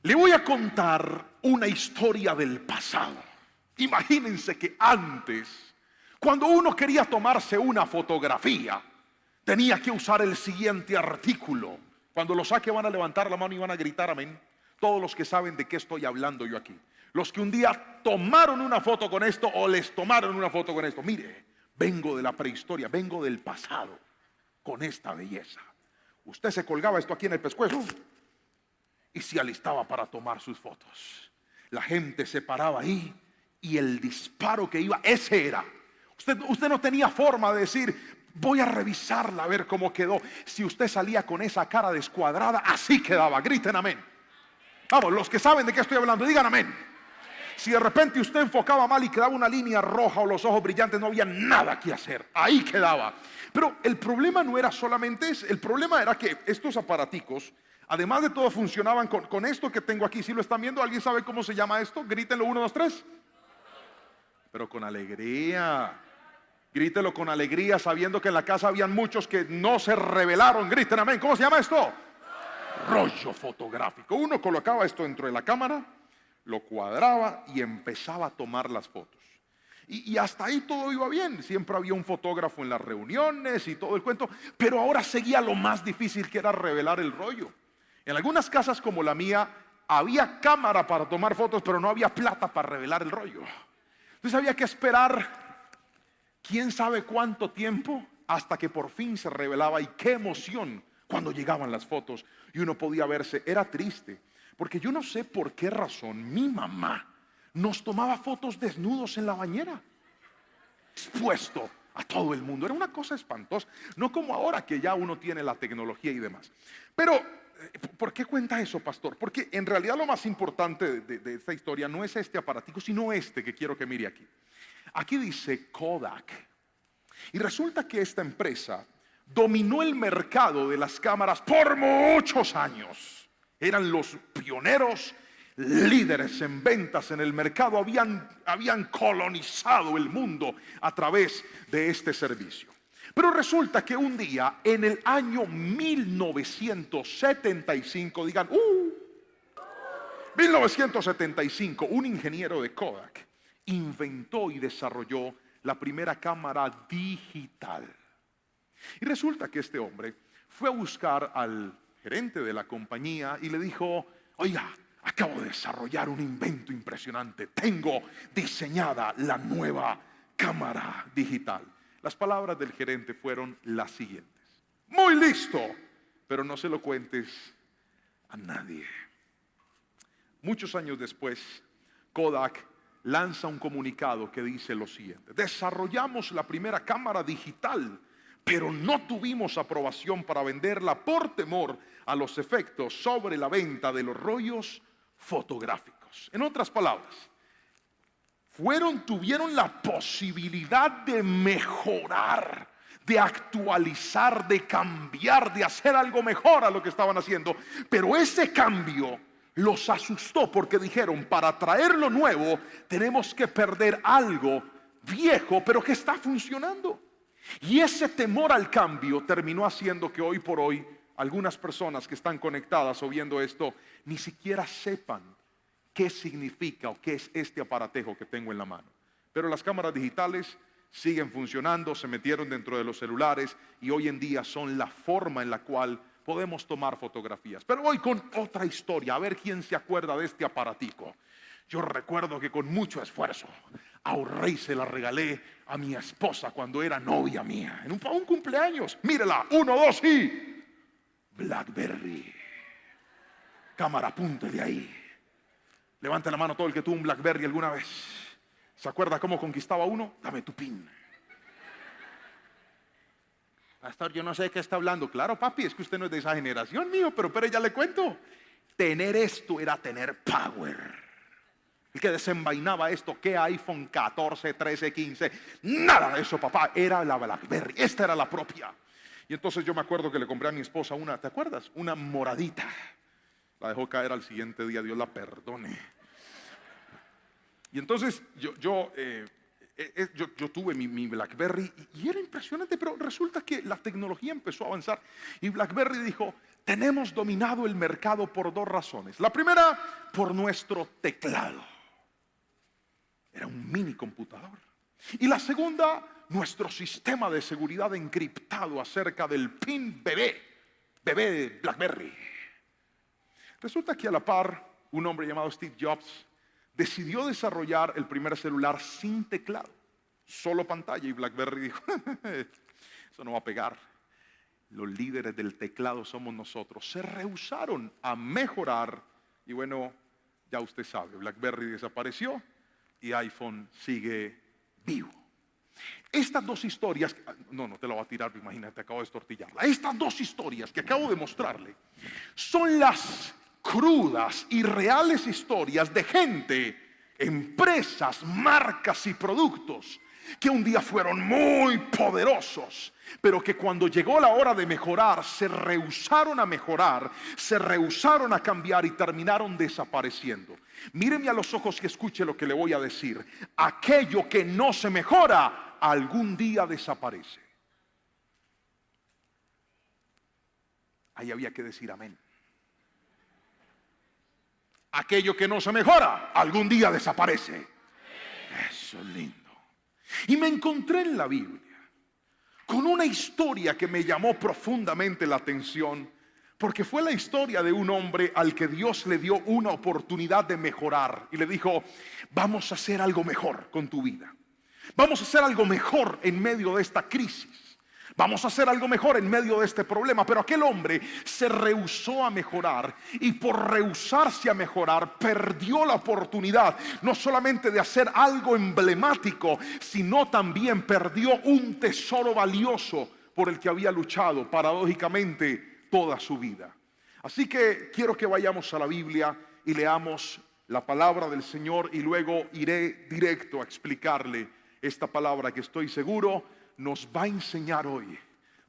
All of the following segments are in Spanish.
Le voy a contar una historia del pasado. Imagínense que antes, cuando uno quería tomarse una fotografía, tenía que usar el siguiente artículo. Cuando lo saque van a levantar la mano y van a gritar amén. Todos los que saben de qué estoy hablando yo aquí. Los que un día tomaron una foto con esto o les tomaron una foto con esto. Mire, vengo de la prehistoria, vengo del pasado con esta belleza. Usted se colgaba esto aquí en el pescuezo y se alistaba para tomar sus fotos. La gente se paraba ahí y el disparo que iba, ese era. Usted no tenía forma de decir, voy a revisarla a ver cómo quedó. Si usted salía con esa cara descuadrada, así quedaba. Griten amén. Vamos, los que saben de qué estoy hablando, digan amén. Si de repente usted enfocaba mal y quedaba una línea roja o los ojos brillantes, no había nada que hacer. Ahí quedaba. Pero el problema no era solamente ese. El problema era que estos aparaticos, además de todo, funcionaban con esto que tengo aquí. Si lo están viendo, ¿alguien sabe cómo se llama esto? Grítenlo, 1, 2, 3. Pero con alegría. Grítelo con alegría, sabiendo que en la casa habían muchos que no se revelaron. Griten amén. ¿Cómo se llama esto? Rollo fotográfico. Uno colocaba esto dentro de la cámara, lo cuadraba y empezaba a tomar las fotos. Y hasta ahí todo iba bien. Siempre había un fotógrafo en las reuniones y todo el cuento. Pero ahora seguía lo más difícil, que era revelar el rollo. En algunas casas como la mía había cámara para tomar fotos, pero no había plata para revelar el rollo. Entonces había que esperar quién sabe cuánto tiempo hasta que por fin se revelaba. Y qué emoción cuando llegaban las fotos y uno podía verse. Era triste, porque yo no sé por qué razón mi mamá nos tomaba fotos desnudos en la bañera, expuesto a todo el mundo. Era una cosa espantosa, no como ahora que ya uno tiene la tecnología y demás. Pero ¿por qué cuenta eso, pastor? Porque en realidad lo más importante de esta historia no es este aparatico, sino este que quiero que mire aquí. Aquí dice Kodak. Y resulta que esta empresa dominó el mercado de las cámaras por muchos años. Eran los pioneros, líderes en ventas en el mercado. Habían colonizado el mundo a través de este servicio. Pero resulta que un día, en el año 1975, digan 1975, un ingeniero de Kodak inventó y desarrolló la primera cámara digital. Y resulta que este hombre fue a buscar al gerente de la compañía y le dijo: oiga, acabo de desarrollar un invento impresionante. Tengo diseñada la nueva cámara digital. Las palabras del gerente fueron las siguientes: muy listo, pero no se lo cuentes a nadie. Muchos años después, Kodak lanza un comunicado que dice lo siguiente: desarrollamos la primera cámara digital, pero no tuvimos aprobación para venderla por temor a los efectos sobre la venta de los rollos fotográficos. En otras palabras, tuvieron la posibilidad de mejorar, de actualizar, de cambiar, de hacer algo mejor a lo que estaban haciendo. Pero ese cambio los asustó, porque dijeron: para traer lo nuevo tenemos que perder algo viejo, pero que está funcionando. Y ese temor al cambio terminó haciendo que hoy por hoy algunas personas que están conectadas o viendo esto ni siquiera sepan qué significa o qué es este aparatejo que tengo en la mano. Pero las cámaras digitales siguen funcionando, se metieron dentro de los celulares y hoy en día son la forma en la cual podemos tomar fotografías. Pero voy con otra historia, a ver quién se acuerda de este aparatico. Yo recuerdo que con mucho esfuerzo ahorré y se la regalé a mi esposa cuando era novia mía, en un cumpleaños. Mírela, 1, 2 y BlackBerry. Cámara, apunte de ahí. Levante la mano todo el que tuvo un BlackBerry alguna vez. ¿Se acuerda cómo conquistaba uno? Dame tu pin. Pastor, yo no sé de qué está hablando. Claro, papi, es que usted no es de esa generación, mío, pero ya le cuento. Tener esto era tener power. El que desenvainaba esto, ¿qué iPhone 14, 13, 15? Nada de eso, papá. Era la BlackBerry. Esta era la propia. Y entonces yo me acuerdo que le compré a mi esposa una, ¿te acuerdas? Una moradita. La dejó caer al siguiente día, Dios la perdone. Y entonces yo tuve mi BlackBerry y era impresionante, pero resulta que la tecnología empezó a avanzar y BlackBerry dijo: tenemos dominado el mercado por dos razones. La primera, por nuestro teclado. Era un mini computador. Y la segunda, nuestro sistema de seguridad encriptado acerca del PIN bebé de BlackBerry. Resulta que a la par, un hombre llamado Steve Jobs decidió desarrollar el primer celular sin teclado, solo pantalla, y BlackBerry dijo, eso no va a pegar. Los líderes del teclado somos nosotros. Se rehusaron a mejorar y bueno, ya usted sabe, BlackBerry desapareció y iPhone sigue vivo. Estas dos historias, no te la voy a tirar, imagínate, acabo de estortillarla. Estas dos historias que acabo de mostrarle son las crudas y reales historias de gente, empresas, marcas y productos que un día fueron muy poderosos, pero que cuando llegó la hora de mejorar, se rehusaron a mejorar, se rehusaron a cambiar y terminaron desapareciendo. Míreme a los ojos y escuche lo que le voy a decir. Aquello que no se mejora, algún día desaparece. Ahí había que decir amén. Aquello que no se mejora, algún día desaparece. Eso es lindo. Y me encontré en la Biblia con una historia que me llamó profundamente la atención, porque fue la historia de un hombre al que Dios le dio una oportunidad de mejorar y le dijo, vamos a hacer algo mejor con tu vida. Vamos a hacer algo mejor en medio de esta crisis. Vamos a hacer algo mejor en medio de este problema. Pero aquel hombre se rehusó a mejorar, y por rehusarse a mejorar perdió la oportunidad no solamente de hacer algo emblemático, sino también perdió un tesoro valioso por el que había luchado paradójicamente toda su vida. Así que quiero que vayamos a la Biblia y leamos la palabra del Señor, y luego iré directo a explicarle esta palabra que estoy seguro nos va a enseñar hoy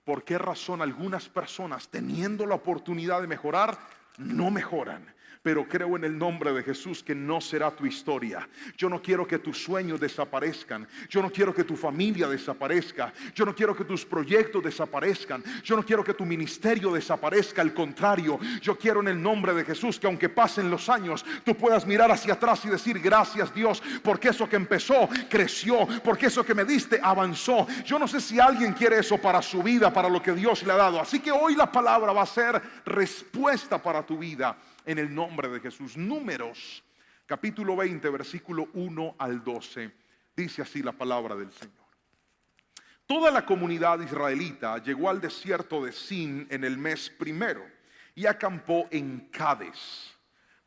por qué razón algunas personas, teniendo la oportunidad de mejorar, no mejoran. Pero creo en el nombre de Jesús que no será tu historia. Yo no quiero que tus sueños desaparezcan. Yo no quiero que tu familia desaparezca. Yo no quiero que tus proyectos desaparezcan. Yo no quiero que tu ministerio desaparezca. Al contrario, yo quiero en el nombre de Jesús que aunque pasen los años, tú puedas mirar hacia atrás y decir gracias Dios, porque eso que empezó creció, porque eso que me diste avanzó. Yo no sé si alguien quiere eso para su vida, para lo que Dios le ha dado. Así que hoy la palabra va a ser respuesta para tu vida. En el nombre de Jesús. Números, capítulo 20, versículo 1 al 12. Dice así la palabra del Señor. Toda la comunidad israelita llegó al desierto de Sin en el mes primero y acampó en Cades.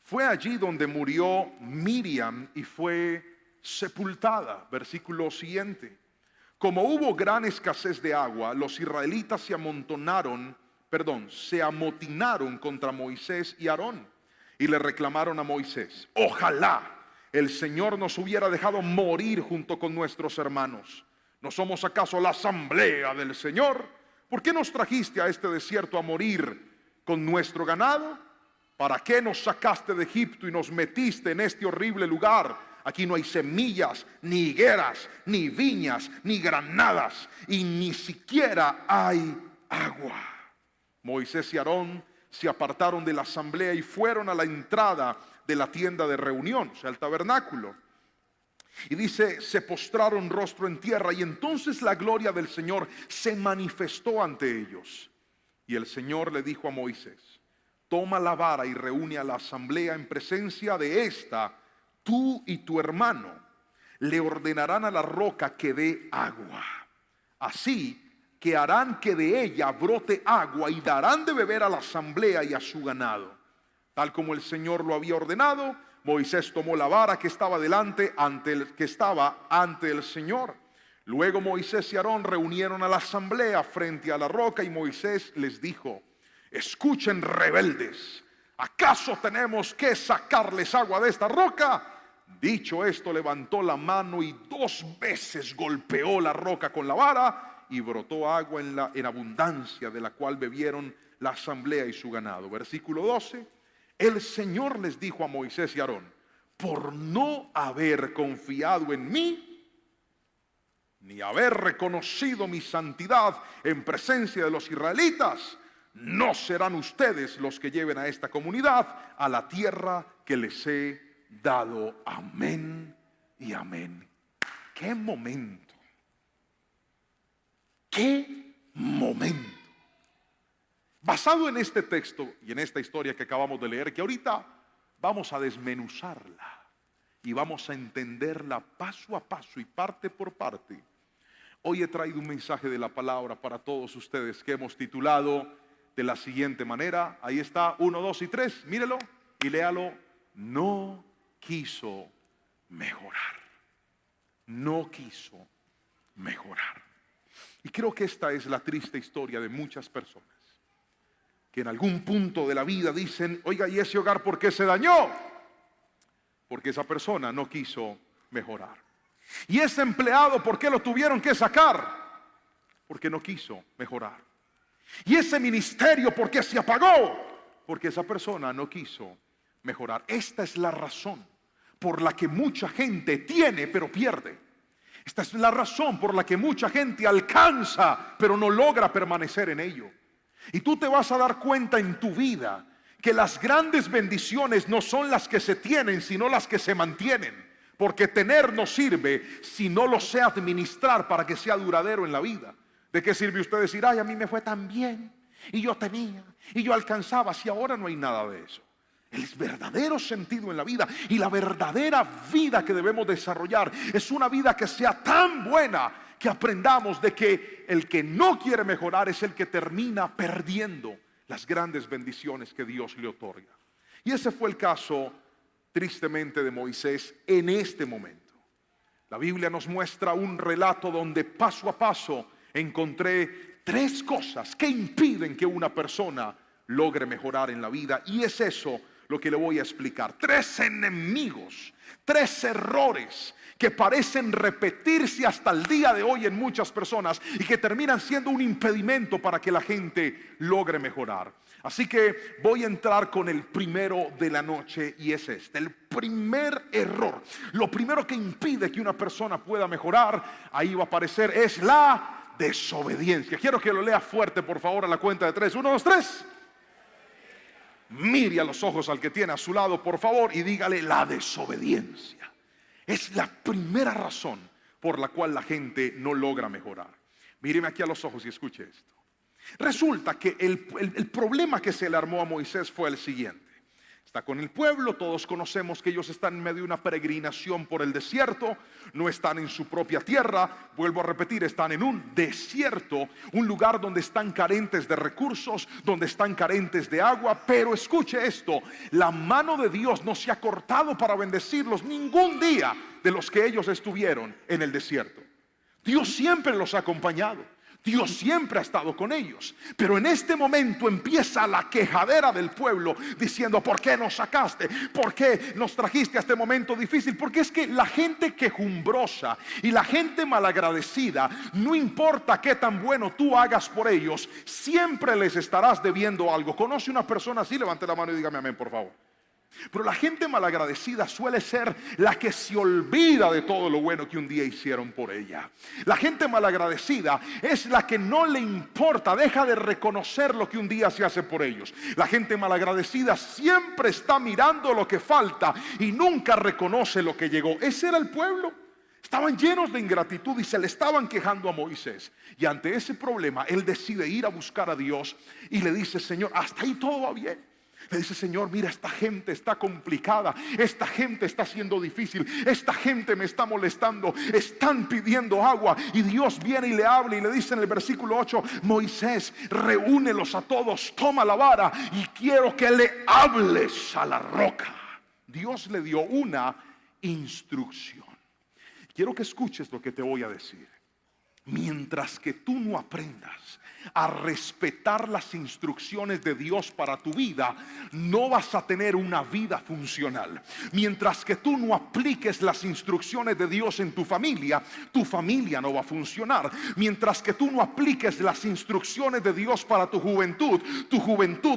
Fue allí donde murió Miriam y fue sepultada. Versículo siguiente. Como hubo gran escasez de agua, los israelitas se amotinaron contra Moisés y Aarón y le reclamaron a Moisés: ojalá el Señor nos hubiera dejado morir junto con nuestros hermanos. ¿No somos acaso la asamblea del Señor? ¿Por qué nos trajiste a este desierto a morir con nuestro ganado? ¿Para qué nos sacaste de Egipto y nos metiste en este horrible lugar? Aquí no hay semillas, ni higueras, ni viñas, ni granadas, y ni siquiera hay agua. Moisés y Aarón se apartaron de la asamblea y fueron a la entrada de la tienda de reunión, o sea, el tabernáculo. Y dice, se postraron rostro en tierra, y entonces la gloria del Señor se manifestó ante ellos. Y el Señor le dijo a Moisés: toma la vara y reúne a la asamblea en presencia de esta, tú y tu hermano. Le ordenarán a la roca que dé agua. Así que harán que de ella brote agua y darán de beber a la asamblea y a su ganado. Tal como el Señor lo había ordenado, Moisés tomó la vara que estaba ante el Señor. Luego Moisés y Aarón reunieron a la asamblea frente a la roca, y Moisés les dijo: escuchen, rebeldes, ¿acaso tenemos que sacarles agua de esta roca? Dicho esto, levantó la mano y 2 veces golpeó la roca con la vara, y brotó agua en abundancia, de la cual bebieron la asamblea y su ganado. Versículo 12. El Señor les dijo a Moisés y Aarón: por no haber confiado en mí, ni haber reconocido mi santidad en presencia de los israelitas, no serán ustedes los que lleven a esta comunidad a la tierra que les he dado. Amén y amén. ¡Qué momento! ¡Qué momento! Basado en este texto y en esta historia que acabamos de leer, que ahorita vamos a desmenuzarla y vamos a entenderla paso a paso y parte por parte. Hoy he traído un mensaje de la palabra para todos ustedes que hemos titulado de la siguiente manera. Ahí está, 1, 2 y 3, mírelo y léalo. No quiso mejorar. No quiso mejorar. Y creo que esta es la triste historia de muchas personas que en algún punto de la vida dicen, oiga, ¿y ese hogar por qué se dañó? Porque esa persona no quiso mejorar. ¿Y ese empleado por qué lo tuvieron que sacar? Porque no quiso mejorar. ¿Y ese ministerio por qué se apagó? Porque esa persona no quiso mejorar. Esta es la razón por la que mucha gente tiene pero pierde. Esta es la razón por la que mucha gente alcanza pero no logra permanecer en ello. Y tú te vas a dar cuenta en tu vida que las grandes bendiciones no son las que se tienen, sino las que se mantienen. Porque tener no sirve si no lo sé administrar para que sea duradero en la vida. ¿De qué sirve usted decir, ay, a mí me fue tan bien, y yo tenía, y yo alcanzaba, si ahora no hay nada de eso? El verdadero sentido en la vida y la verdadera vida que debemos desarrollar es una vida que sea tan buena que aprendamos de que el que no quiere mejorar es el que termina perdiendo las grandes bendiciones que Dios le otorga. Y ese fue el caso, tristemente, de Moisés en este momento. La Biblia nos muestra un relato donde paso a paso encontré 3 cosas que impiden que una persona logre mejorar en la vida. Y es eso lo que le voy a explicar. 3 enemigos, 3 errores que parecen repetirse hasta el día de hoy en muchas personas y que terminan siendo un impedimento para que la gente logre mejorar. Así que voy a entrar con el primero de la noche y es este. El primer error, lo primero que impide que una persona pueda mejorar, ahí va a aparecer, es la desobediencia. Quiero que lo lea fuerte, por favor, a la cuenta de 3. 1, 2, 3. Mire a los ojos al que tiene a su lado, por favor, y dígale: la desobediencia es la primera razón por la cual la gente no logra mejorar. Míreme aquí a los ojos y escuche esto. Resulta que el problema que se le armó a Moisés fue el siguiente. Está con el pueblo, todos conocemos que ellos están en medio de una peregrinación por el desierto, no están en su propia tierra, vuelvo a repetir, están en un desierto, un lugar donde están carentes de recursos, donde están carentes de agua, pero escuche esto, la mano de Dios no se ha cortado para bendecirlos ningún día de los que ellos estuvieron en el desierto. Dios siempre los ha acompañado. Dios siempre ha estado con ellos, pero en este momento empieza la quejadera del pueblo diciendo: ¿por qué nos sacaste? ¿Por qué nos trajiste a este momento difícil? Porque es que la gente quejumbrosa y la gente malagradecida, no importa qué tan bueno tú hagas por ellos, siempre les estarás debiendo algo. ¿Conoce una persona así? Levante la mano y dígame amén, por favor. Pero la gente malagradecida suele ser la que se olvida de todo lo bueno que un día hicieron por ella. La gente malagradecida es la que no le importa, deja de reconocer lo que un día se hace por ellos. La gente malagradecida siempre está mirando lo que falta y nunca reconoce lo que llegó. Ese era el pueblo. Estaban llenos de ingratitud y se le estaban quejando a Moisés. Y ante ese problema, él decide ir a buscar a Dios y le dice: Señor, hasta ahí todo va bien. Le dice: Señor, mira, esta gente está complicada, esta gente está siendo difícil, esta gente me está molestando, están pidiendo agua. Y Dios viene y le habla y le dice en el versículo 8: Moisés, reúnelos a todos, toma la vara y quiero que le hables a la roca. Dios le dio una instrucción. Quiero que escuches lo que te voy a decir. Mientras que tú no aprendas a respetar las instrucciones de Dios para tu vida, no vas a tener una vida funcional. Mientras que tú no apliques las instrucciones de Dios en tu familia no va a funcionar. Mientras que tú no apliques las instrucciones de Dios para tu juventud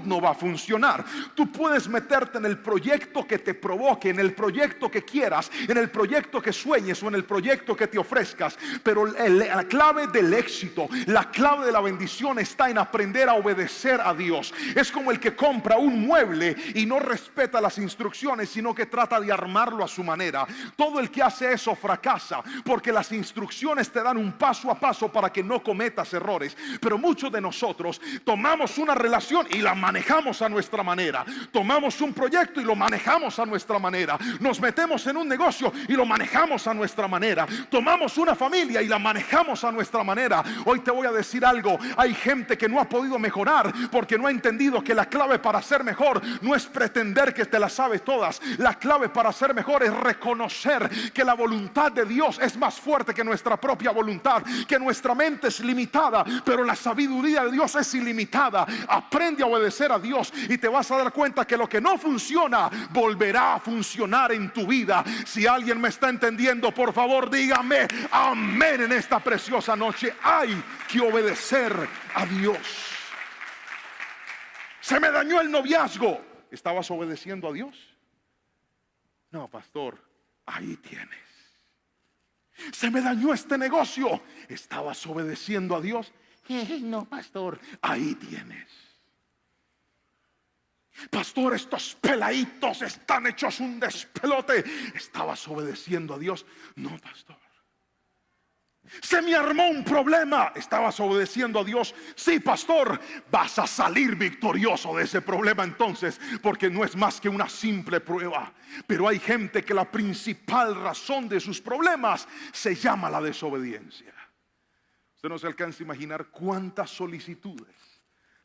no va a funcionar. Tú puedes meterte en el proyecto que te provoque, en el proyecto que quieras, en el proyecto que sueñes o en el proyecto que te ofrezcas, pero la clave del éxito, la clave de la bendición bendición está en aprender a obedecer a Dios. Es como el que compra un mueble y no respeta las instrucciones, sino que trata de armarlo a su manera. Todo el que hace eso fracasa, porque las instrucciones te dan un paso a paso para que no cometas errores. Pero muchos de nosotros tomamos una relación y la manejamos a nuestra manera. Tomamos un proyecto y lo manejamos a nuestra manera. Nos metemos en un negocio y lo manejamos a nuestra manera. Tomamos una familia y la manejamos a nuestra manera. Hoy te voy a decir algo: hay gente que no ha podido mejorar porque no ha entendido que la clave para ser mejor no es pretender que te las sabes todas. La clave para ser mejor es reconocer que la voluntad de Dios es más fuerte que nuestra propia voluntad, que nuestra mente es limitada, pero la sabiduría de Dios es ilimitada. Aprende a obedecer a Dios y te vas a dar cuenta que lo que no funciona volverá a funcionar en tu vida. Si alguien me está entendiendo, por favor dígame amén en esta preciosa noche. Hay que obedecer a Dios. Se me dañó el noviazgo. ¿Estabas obedeciendo a Dios? No, pastor, ahí tienes. Se me dañó este negocio. ¿Estabas obedeciendo a Dios? No, pastor, ahí tienes. Pastor, estos peladitos están hechos un despelote. ¿Estabas obedeciendo a Dios? No, pastor. Se me armó un problema. ¿Estabas obedeciendo a Dios? Sí, pastor. Vas a salir victorioso de ese problema entonces, porque no es más que una simple prueba. Pero hay gente que la principal razón de sus problemas se llama la desobediencia. Usted no se alcanza a imaginar cuántas solicitudes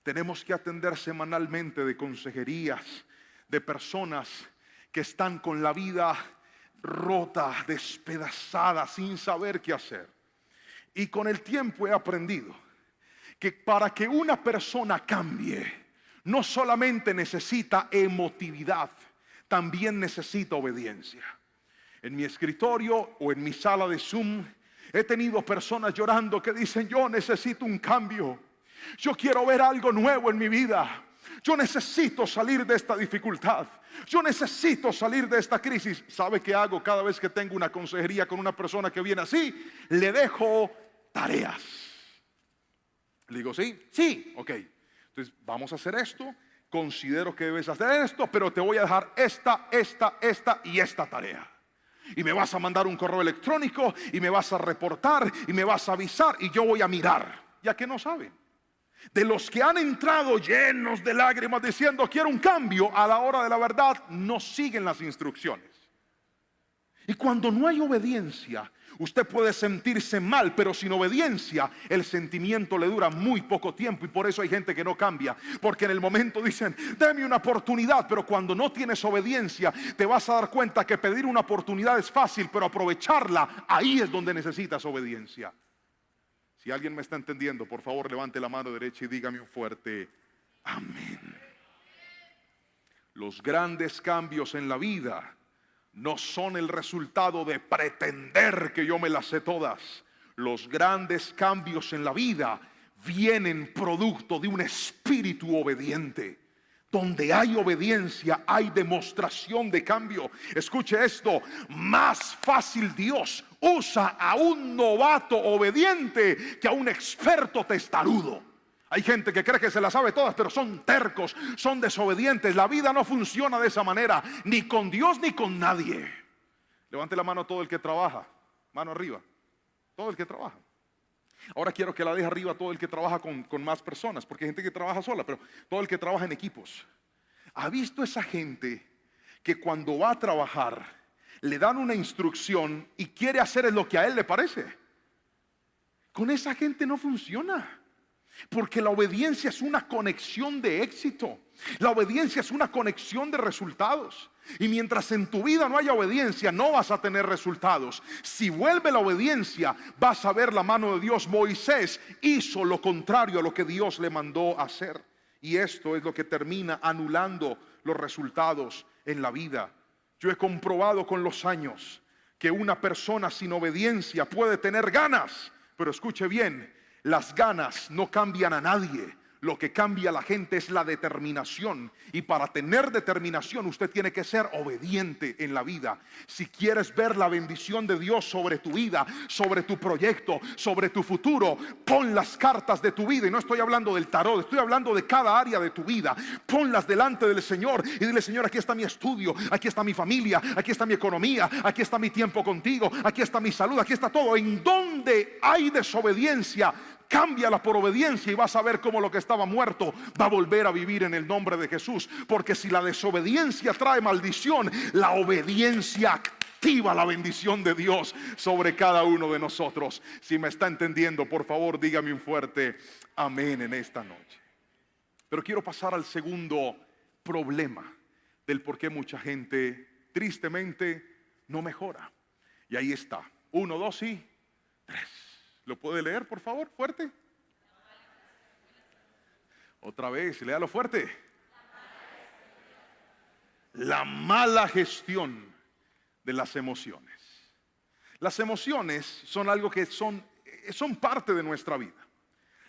tenemos que atender semanalmente de consejerías, de personas que están con la vida rota, despedazada, sin saber qué hacer. Y con el tiempo he aprendido que para que una persona cambie, no solamente necesita emotividad, también necesita obediencia. En mi escritorio o en mi sala de Zoom he tenido personas llorando que dicen: yo necesito un cambio, yo quiero ver algo nuevo en mi vida, yo necesito salir de esta dificultad, yo necesito salir de esta crisis. ¿Sabe qué hago cada vez que tengo una consejería con una persona que viene así? Le dejo tareas. Le digo: sí, ok, entonces vamos a hacer esto, considero que debes hacer esto, pero te voy a dejar esta y esta tarea. Y me vas a mandar un correo electrónico y me vas a reportar y me vas a avisar y yo voy a mirar. Ya que no saben. De los que han entrado llenos de lágrimas diciendo quiero un cambio, a la hora de la verdad no siguen las instrucciones. Y cuando no hay obediencia, usted puede sentirse mal, pero sin obediencia el sentimiento le dura muy poco tiempo. Y por eso hay gente que no cambia, porque en el momento dicen dame una oportunidad, pero cuando no tienes obediencia te vas a dar cuenta que pedir una oportunidad es fácil, pero aprovecharla, ahí es donde necesitas obediencia. Si alguien me está entendiendo, por favor levante la mano derecha y dígame un fuerte amén. Los grandes cambios en la vida no son el resultado de pretender que yo me las sé todas. Los grandes cambios en la vida vienen producto de un espíritu obediente. Donde hay obediencia hay demostración de cambio. Escuche esto: más fácil Dios usa a un novato obediente que a un experto testarudo. Hay gente que cree que se las sabe todas, pero son tercos, son desobedientes. La vida no funciona de esa manera, ni con Dios ni con nadie. Levante la mano todo el que trabaja. Mano arriba. Todo el que trabaja. Ahora quiero que la deje arriba todo el que trabaja con más personas, porque hay gente que trabaja sola, pero todo el que trabaja en equipos. ¿Ha visto esa gente que cuando va a trabajar le dan una instrucción y quiere hacer lo que a él le parece? Con esa gente no funciona. Porque la obediencia es una conexión de éxito. La obediencia es una conexión de resultados. Y mientras en tu vida no haya obediencia, no vas a tener resultados. Si vuelve la obediencia, vas a ver la mano de Dios. Moisés hizo lo contrario a lo que Dios le mandó hacer. Y esto es lo que termina anulando los resultados en la vida. Yo he comprobado con los años que una persona sin obediencia puede tener ganas, pero escuche bien, las ganas no cambian a nadie. Lo que cambia a la gente es la determinación. Y para tener determinación usted tiene que ser obediente en la vida. Si quieres ver la bendición de Dios sobre tu vida, sobre tu proyecto, sobre tu futuro, pon las cartas de tu vida. Y no estoy hablando del tarot, estoy hablando de cada área de tu vida. Ponlas delante del Señor y dile: Señor, aquí está mi estudio, aquí está mi familia, aquí está mi economía, aquí está mi tiempo contigo, aquí está mi salud, aquí está todo. En donde hay desobediencia, cámbiala por obediencia y vas a ver cómo lo que estaba muerto va a volver a vivir en el nombre de Jesús. Porque si la desobediencia trae maldición, la obediencia activa la bendición de Dios sobre cada uno de nosotros. Si me está entendiendo, por favor, dígame un fuerte amén en esta noche. Pero quiero pasar al segundo problema del por qué mucha gente tristemente no mejora. Y ahí está. 1, 2 y 3. ¿Lo puede leer, por favor, fuerte? Otra vez, léalo fuerte. La mala gestión de las emociones. Las emociones son algo que son parte de nuestra vida.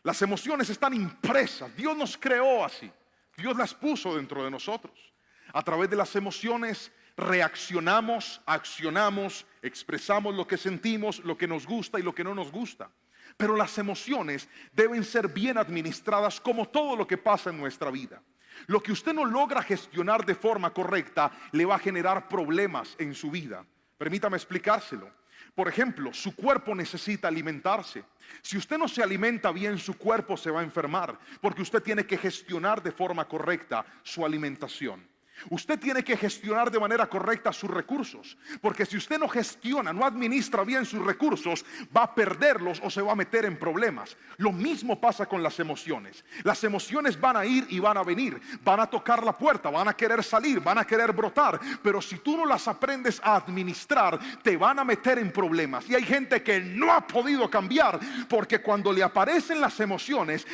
Las emociones están impresas. Dios nos creó así. Dios las puso dentro de nosotros. A través de las emociones reaccionamos, accionamos, expresamos lo que sentimos, lo que nos gusta y lo que no nos gusta. Pero las emociones deben ser bien administradas, como todo lo que pasa en nuestra vida. Lo que usted no logra gestionar de forma correcta le va a generar problemas en su vida. Permítame explicárselo. Por ejemplo, su cuerpo necesita alimentarse. Si usted no se alimenta bien, su cuerpo se va a enfermar, porque usted tiene que gestionar de forma correcta su alimentación. Usted tiene que gestionar de manera correcta sus recursos, porque si usted no gestiona, no administra bien sus recursos, va a perderlos o se va a meter en problemas. Lo mismo pasa con las emociones. Las emociones van a ir y van a venir, van a tocar la puerta, van a querer salir, van a querer brotar, pero si tú no las aprendes a administrar, te van a meter en problemas. Y hay gente que no ha podido cambiar, porque cuando le aparecen las emociones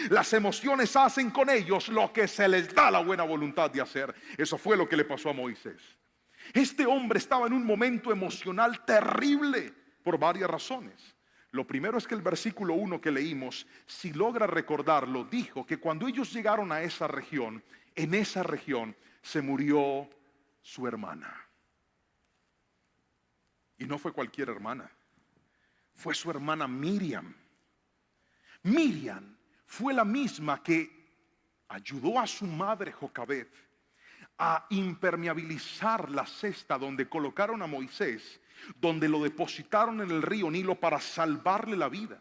hacen con ellos lo que se les da la buena voluntad de hacer. Eso fue lo que le pasó a Moisés. Este hombre estaba en un momento emocional terrible por varias razones. Lo primero es que el versículo 1 que leímos, si logra recordarlo, dijo que cuando ellos llegaron a esa región, en esa región se murió su hermana. Y no fue cualquier hermana, fue su hermana Miriam. Miriam fue la misma que ayudó a su madre Jocabed a impermeabilizar la cesta donde colocaron a Moisés, donde lo depositaron en el río Nilo para salvarle la vida.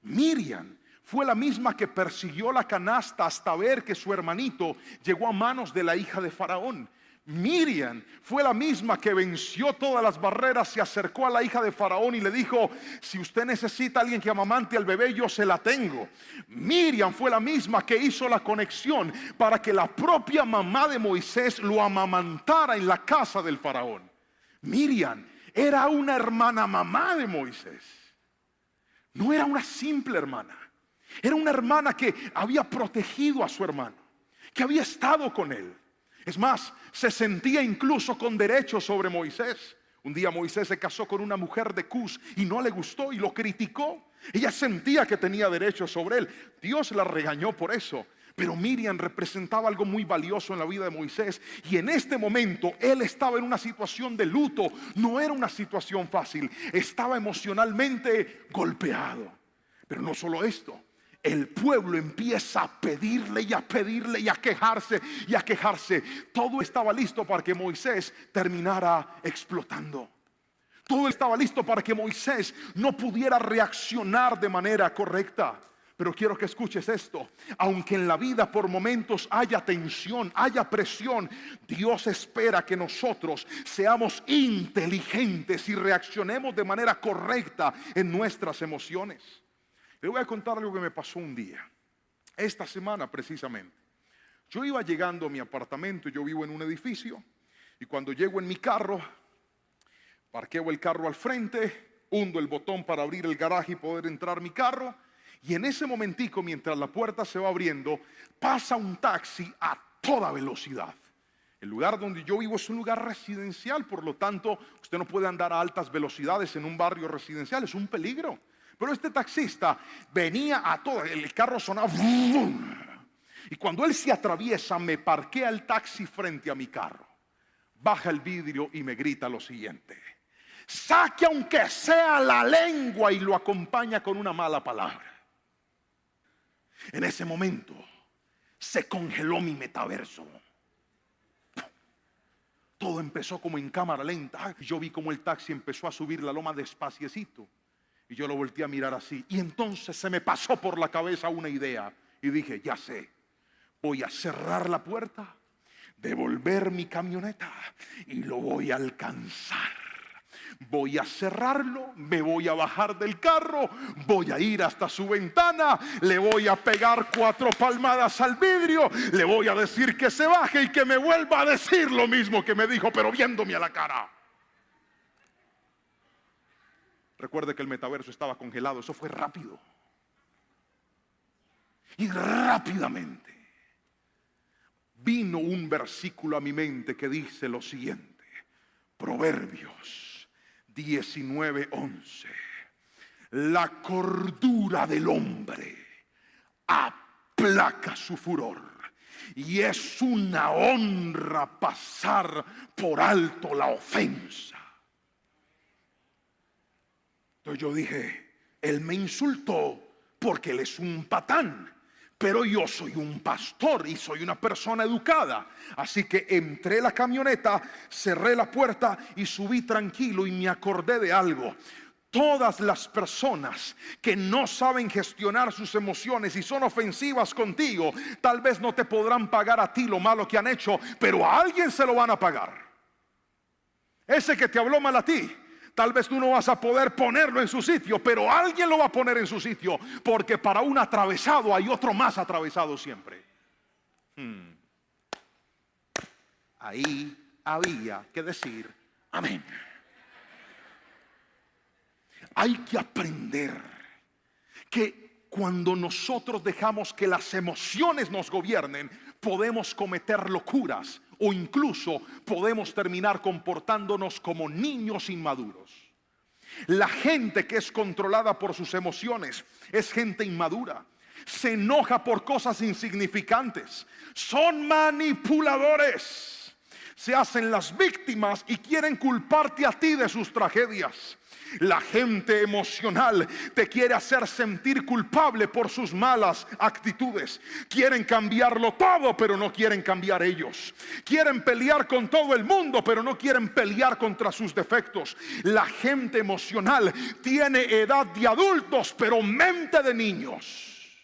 Miriam fue la misma que persiguió la canasta hasta ver que su hermanito llegó a manos de la hija de Faraón. Miriam fue la misma que venció todas las barreras, se acercó a la hija de Faraón y le dijo: si usted necesita a alguien que amamante al bebé, yo se la tengo. Miriam fue la misma que hizo la conexión para que la propia mamá de Moisés lo amamantara en la casa del Faraón. Miriam era una hermana mamá de Moisés. No era una simple hermana. Era una hermana que había protegido a su hermano, que había estado con él. Es más, se sentía incluso con derecho sobre Moisés. Un día Moisés se casó con una mujer de Cus y no le gustó y lo criticó. Ella sentía que tenía derecho sobre él. Dios la regañó por eso. Pero Miriam representaba algo muy valioso en la vida de Moisés. Y en este momento él estaba en una situación de luto. No era una situación fácil. Estaba emocionalmente golpeado. Pero no solo esto. El pueblo empieza a pedirle y a pedirle y a quejarse y a quejarse. Todo estaba listo para que Moisés terminara explotando. Todo estaba listo para que Moisés no pudiera reaccionar de manera correcta. Pero quiero que escuches esto. Aunque en la vida por momentos haya tensión, haya presión, Dios espera que nosotros seamos inteligentes y reaccionemos de manera correcta en nuestras emociones. Le voy a contar algo que me pasó un día, esta semana precisamente. Yo iba llegando a mi apartamento, yo vivo en un edificio, y cuando llego en mi carro, parqueo el carro al frente, hundo el botón para abrir el garaje y poder entrar mi carro, y en ese momentico, mientras la puerta se va abriendo, pasa un taxi a toda velocidad. El lugar donde yo vivo es un lugar residencial, por lo tanto, usted no puede andar a altas velocidades en un barrio residencial, es un peligro. Pero este taxista venía a todo, el carro sonaba, ¡vum! Y cuando él se atraviesa, me parquea el taxi frente a mi carro, baja el vidrio y me grita lo siguiente: saque aunque sea la lengua, y lo acompaña con una mala palabra. En ese momento se congeló mi metaverso. Todo empezó como en cámara lenta. Yo vi como el taxi empezó a subir la loma despaciecito, y yo lo volteé a mirar así. Y entonces se me pasó por la cabeza una idea, y dije: ya sé, voy a cerrar la puerta, devolver mi camioneta y lo voy a alcanzar. Voy a cerrarlo, me voy a bajar del carro, voy a ir hasta su ventana, le voy a pegar 4 palmadas al vidrio, le voy a decir que se baje y que me vuelva a decir lo mismo que me dijo, pero viéndome a la cara. Recuerde que el metaverso estaba congelado. Eso fue rápido. Y rápidamente vino un versículo a mi mente que dice lo siguiente: Proverbios 19:11. La cordura del hombre aplaca su furor, y es una honra pasar por alto la ofensa. Entonces yo dije: él me insultó porque él es un patán, pero yo soy un pastor y soy una persona educada. Así que entré a la camioneta, cerré la puerta y subí tranquilo, y me acordé de algo. Todas las personas que no saben gestionar sus emociones y son ofensivas contigo, tal vez no te podrán pagar a ti lo malo que han hecho, pero a alguien se lo van a pagar. Ese que te habló mal a ti, tal vez tú no vas a poder ponerlo en su sitio, pero alguien lo va a poner en su sitio, porque para un atravesado hay otro más atravesado siempre. Ahí había que decir amén. Hay que aprender que cuando nosotros dejamos que las emociones nos gobiernen, podemos cometer locuras, o incluso podemos terminar comportándonos como niños inmaduros. La gente que es controlada por sus emociones es gente inmadura. Se enoja por cosas insignificantes. Son manipuladores. Se hacen las víctimas y quieren culparte a ti de sus tragedias. La gente emocional te quiere hacer sentir culpable por sus malas actitudes. Quieren cambiarlo todo, pero no quieren cambiar ellos. Quieren pelear con todo el mundo, pero no quieren pelear contra sus defectos. La gente emocional tiene edad de adultos, pero mente de niños.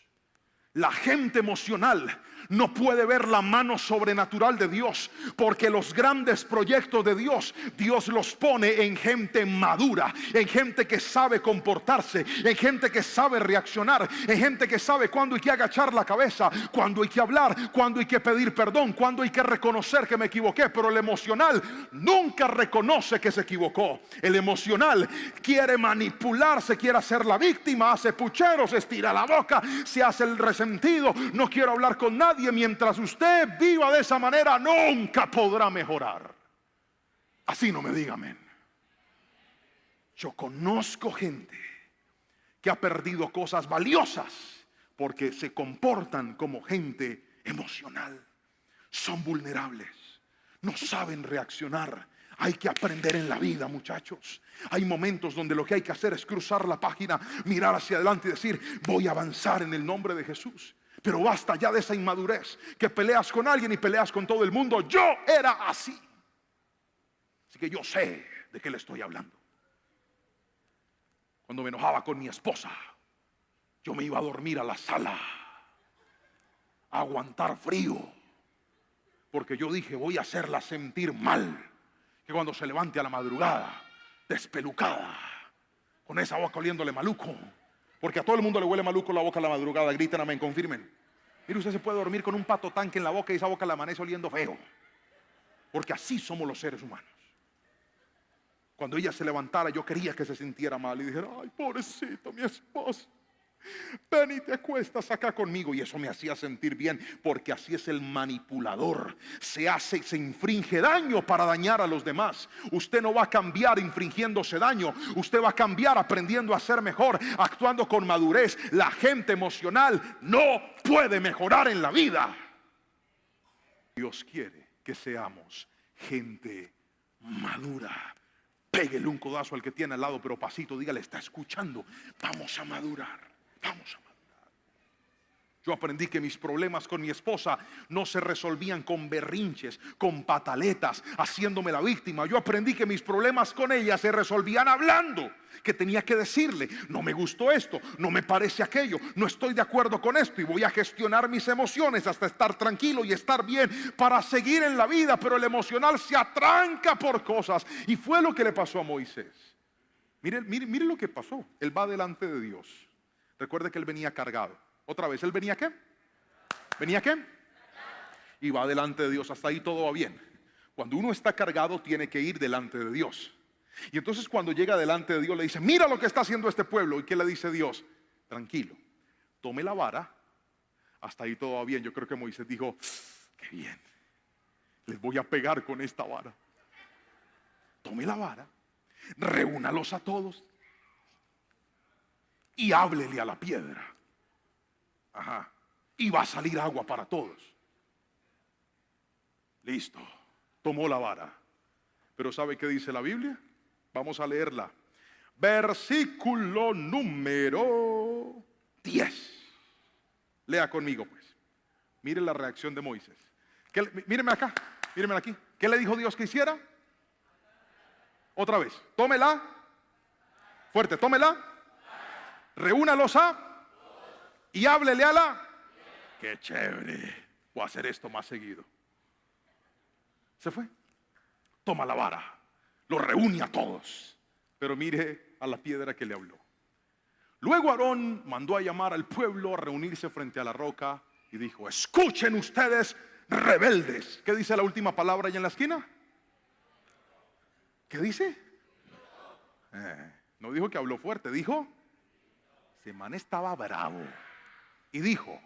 La gente emocional no puede ver la mano sobrenatural de Dios, porque los grandes proyectos de Dios, Dios los pone en gente madura, en gente que sabe comportarse, en gente que sabe reaccionar, en gente que sabe cuándo hay que agachar la cabeza, cuándo hay que hablar, cuándo hay que pedir perdón, cuándo hay que reconocer que me equivoqué. Pero el emocional nunca reconoce que se equivocó. El emocional quiere manipularse, quiere hacer la víctima, hace pucheros, estira la boca, se hace el resentido, no quiero hablar con nadie. Mientras usted viva de esa manera, nunca podrá mejorar. Así no me diga amén. Yo conozco gente que ha perdido cosas valiosas porque se comportan como gente emocional. Son vulnerables, no saben reaccionar. Hay que aprender en la vida, muchachos. Hay momentos donde lo que hay que hacer es cruzar la página, mirar hacia adelante y decir: voy a avanzar en el nombre de Jesús. Pero basta ya de esa inmadurez, que peleas con alguien y peleas con todo el mundo. Yo era así. Así que yo sé de qué le estoy hablando. Cuando me enojaba con mi esposa, yo me iba a dormir a la sala, a aguantar frío, porque yo dije: voy a hacerla sentir mal, que cuando se levante a la madrugada, despelucada, con esa boca oliéndole maluco. Porque a todo el mundo le huele maluco la boca a la madrugada. Griten amén, confirmen. Mire, usted se puede dormir con un pato tanque en la boca y esa boca le amanece oliendo feo. Porque así somos los seres humanos. Cuando ella se levantara, yo quería que se sintiera mal y dijera: ay, pobrecito mi esposo, ven y te acuestas acá conmigo. Y eso me hacía sentir bien, porque así es el manipulador. Se infringe daño para dañar a los demás. Usted no va a cambiar infringiéndose daño. Usted va a cambiar aprendiendo a ser mejor, actuando con madurez. La gente emocional no puede mejorar en la vida. Dios quiere que seamos gente madura. Péguele un codazo al que tiene al lado, pero pasito, dígale, está escuchando. Vamos a madurar, vamos a madurar. Yo aprendí que mis problemas con mi esposa no se resolvían con berrinches, con pataletas, haciéndome la víctima. Yo aprendí que mis problemas con ella se resolvían hablando. Que tenía que decirle, no me gustó esto, no me parece aquello, no estoy de acuerdo con esto, y voy a gestionar mis emociones hasta estar tranquilo y estar bien para seguir en la vida. Pero el emocional se atranca por cosas, y fue lo que le pasó a Moisés. Mire lo que pasó. Él va delante de Dios. Recuerde que él venía cargado. Otra vez, ¿él venía qué? ¿Venía qué? Y va delante de Dios. Hasta ahí todo va bien. Cuando uno está cargado, tiene que ir delante de Dios. Y entonces cuando llega delante de Dios, le dice, mira lo que está haciendo este pueblo. ¿Y qué le dice Dios? Tranquilo, tome la vara. Hasta ahí todo va bien. Yo creo que Moisés dijo, qué bien, les voy a pegar con esta vara. Tome la vara, reúnalos a todos y háblele a la piedra. Ajá. Y va a salir agua para todos. Listo. Tomó la vara. Pero ¿sabe qué dice la Biblia? Vamos a leerla. Versículo número 10. Lea conmigo pues. Mire la reacción de Moisés. Míreme acá. Míreme aquí. ¿Qué le dijo Dios que hiciera? Otra vez. Tómela. Fuerte. Tómela. Reúnalos a. Y háblele a la. Qué chévere. Voy a hacer esto más seguido. Se fue. Toma la vara. Los reúne a todos. Pero mire a la piedra que le habló. Luego Aarón mandó a llamar al pueblo a reunirse frente a la roca y dijo, escuchen ustedes, rebeldes. ¿Qué dice la última palabra allá en la esquina? ¿Qué dice? No dijo que habló fuerte, dijo, ese man estaba bravo. Y dijo,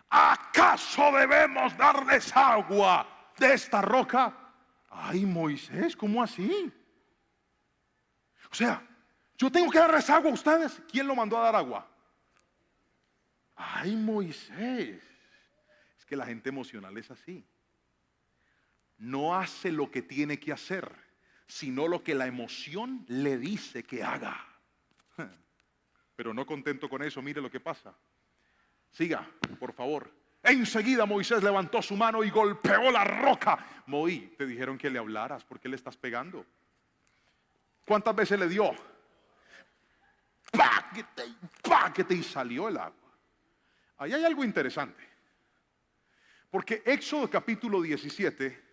¿acaso debemos darles agua de esta roca? Ay, Moisés, ¿cómo así? O sea, yo tengo que darles agua a ustedes. ¿Quién lo mandó a dar agua? Ay, Moisés. Es que la gente emocional es así. No hace lo que tiene que hacer, sino lo que la emoción le dice que haga. Pero no contento con eso, mire lo que pasa. Siga, por favor. Enseguida Moisés levantó su mano y golpeó la roca. Moí, te dijeron que le hablaras, ¿por qué le estás pegando? ¿Cuántas veces le dio? Páquete, y salió el agua. Ahí hay algo interesante. Porque Éxodo capítulo 17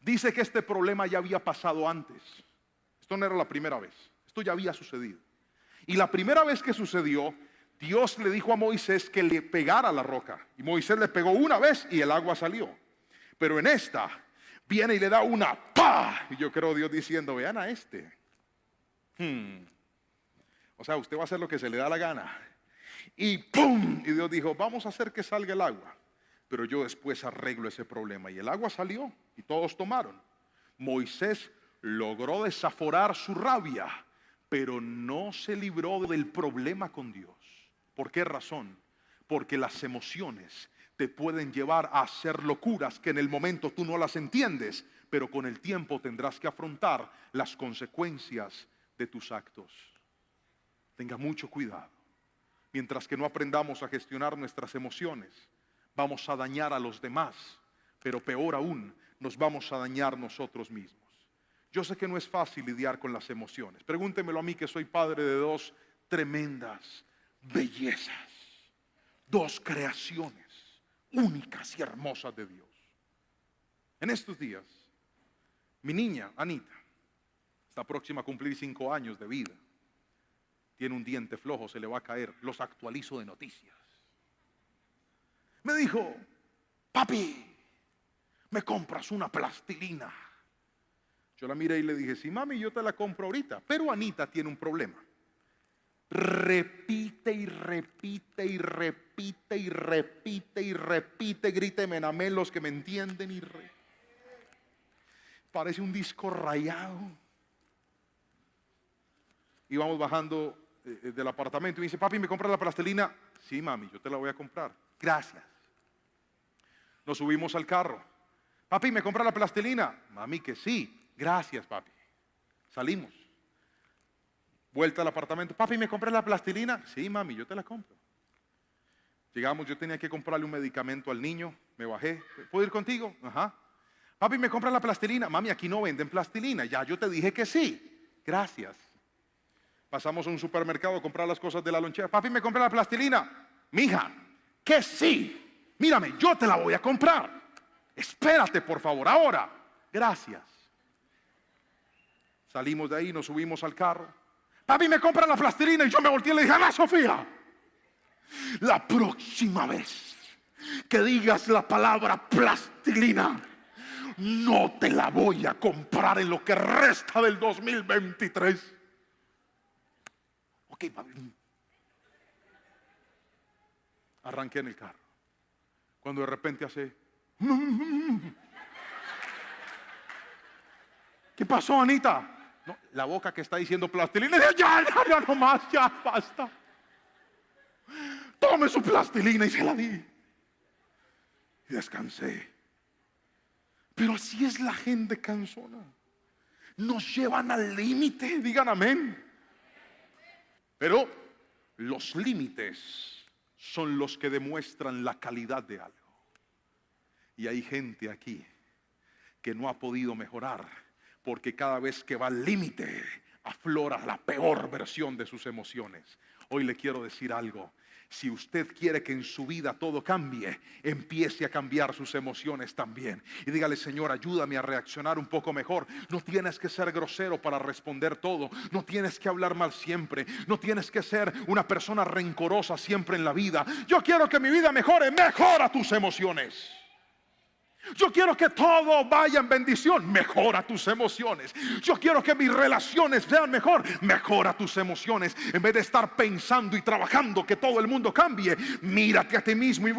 dice que este problema ya había pasado antes. Esto no era la primera vez. Esto ya había sucedido. Y la primera vez que sucedió, Dios le dijo a Moisés que le pegara a la roca. Y Moisés le pegó una vez y el agua salió. Pero en esta, viene y le da una ¡pa! Y yo creo Dios diciendo, vean a este. O sea, usted va a hacer lo que se le da la gana. Y ¡pum! Y Dios dijo, vamos a hacer que salga el agua. Pero yo después arreglo ese problema. Y el agua salió y todos tomaron. Moisés logró desaforar su rabia, pero no se libró del problema con Dios. ¿Por qué razón? Porque las emociones te pueden llevar a hacer locuras que en el momento tú no las entiendes, pero con el tiempo tendrás que afrontar las consecuencias de tus actos. Tenga mucho cuidado. Mientras que no aprendamos a gestionar nuestras emociones, vamos a dañar a los demás, pero peor aún, nos vamos a dañar nosotros mismos. Yo sé que no es fácil lidiar con las emociones. Pregúntemelo a mí, que soy padre de dos tremendas bellezas, dos creaciones únicas y hermosas de Dios. En estos días, mi niña Anita está próxima a cumplir 5 años de vida. Tiene un diente flojo, se le va a caer. Los actualizo de noticias. Me dijo, papi, ¿me compras una plastilina? Yo la miré y le dije, sí, mami, yo te la compro ahorita. Pero Anita tiene un problema. repite y repite y repite y repite y repite. Gríteme amén los que me entienden. Parece un disco rayado. Íbamos bajando del apartamento y me dice: papi, ¿me compras la plastilina? Sí, mami, yo te la voy a comprar. Gracias. Nos subimos al carro. Papi, ¿me compras la plastilina? Mami, que sí. Gracias, papi. Salimos. Vuelta al apartamento. Papi, ¿me compras la plastilina? Sí, mami, yo te la compro. Llegamos, yo tenía que comprarle un medicamento al niño. Me bajé. ¿Puedo ir contigo? Ajá. Papi, ¿me compras la plastilina? Mami, aquí no venden plastilina. Ya, yo te dije que sí. Gracias. Pasamos a un supermercado a comprar las cosas de la lonchera. Papi, ¿me compras la plastilina? Mija, que sí. Mírame, yo te la voy a comprar. Espérate, por favor, ahora. Gracias. Salimos de ahí, nos subimos al carro. Papi, ¿me compras la plastilina? Y yo me volteé y le dije: Ana Sofía, la próxima vez que digas la palabra plastilina, no te la voy a comprar en lo que resta del 2023. Ok, papi. Arranqué en el carro. Cuando de repente hace... ¿Qué pasó, Anita? No, la boca que está diciendo plastilina. Ya no más, ya basta. Tome su plastilina, y se la di. Y descansé. Pero así es la gente cansona. Nos llevan al límite, digan amén. Pero los límites son los que demuestran la calidad de algo. Y hay gente aquí que no ha podido mejorar, porque cada vez que va al límite aflora la peor versión de sus emociones. Hoy le quiero decir algo: si usted quiere que en su vida todo cambie, empiece a cambiar sus emociones también. Y dígale: Señor, ayúdame a reaccionar un poco mejor. No tienes que ser grosero para responder todo. No tienes que hablar mal siempre. No tienes que ser una persona rencorosa siempre en la vida. Yo quiero que mi vida mejore. Mejora tus emociones. Yo quiero que todo vaya en bendición. Mejora tus emociones. Yo quiero que mis relaciones sean mejor. Mejora tus emociones. En vez de estar pensando y trabajando que todo el mundo cambie, mírate a ti mismo y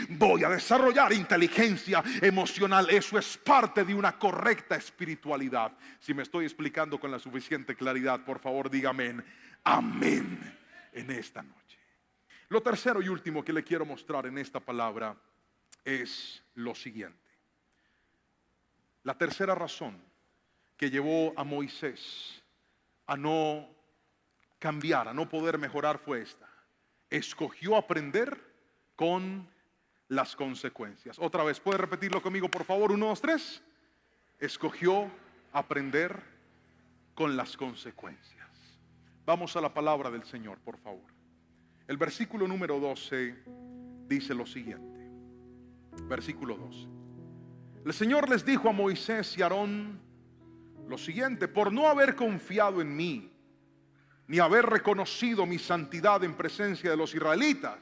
voy a desarrollar inteligencia emocional. Eso es parte de una correcta espiritualidad. Si me estoy explicando con la suficiente claridad, por favor dígame amén en esta noche. Lo tercero y último que le quiero mostrar en esta palabra es lo siguiente. La tercera razón que llevó a Moisés a no cambiar, a no poder mejorar fue esta: escogió aprender con las consecuencias. Otra vez, ¿puede repetirlo conmigo, por favor? 1, 2, 3. Escogió aprender con las consecuencias. Vamos a la palabra del Señor, por favor. El versículo número 12 dice lo siguiente. Versículo 12. El Señor les dijo a Moisés y a Aarón lo siguiente: por no haber confiado en mí, ni haber reconocido mi santidad en presencia de los israelitas,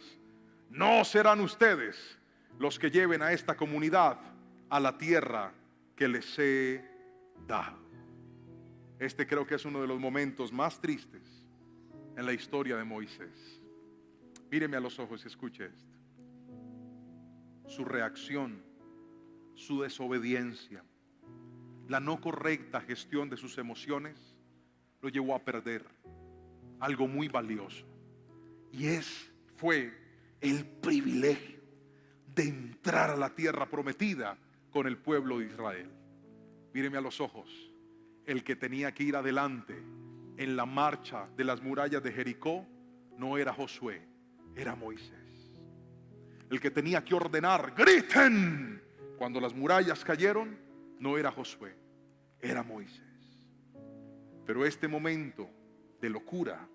no serán ustedes los que lleven a esta comunidad a la tierra que les he dado. Este creo que es uno de los momentos más tristes en la historia de Moisés. Míreme a los ojos y escuche esto. Su reacción, su desobediencia, la no correcta gestión de sus emociones lo llevó a perder algo muy valioso, y fue el privilegio de entrar a la tierra prometida con el pueblo de Israel. Míreme a los ojos. El que tenía que ir adelante en la marcha de las murallas de Jericó no era Josué, era Moisés. El que tenía que ordenar: griten cuando las murallas cayeron, no era Josué, era Moisés. Pero este momento de locura,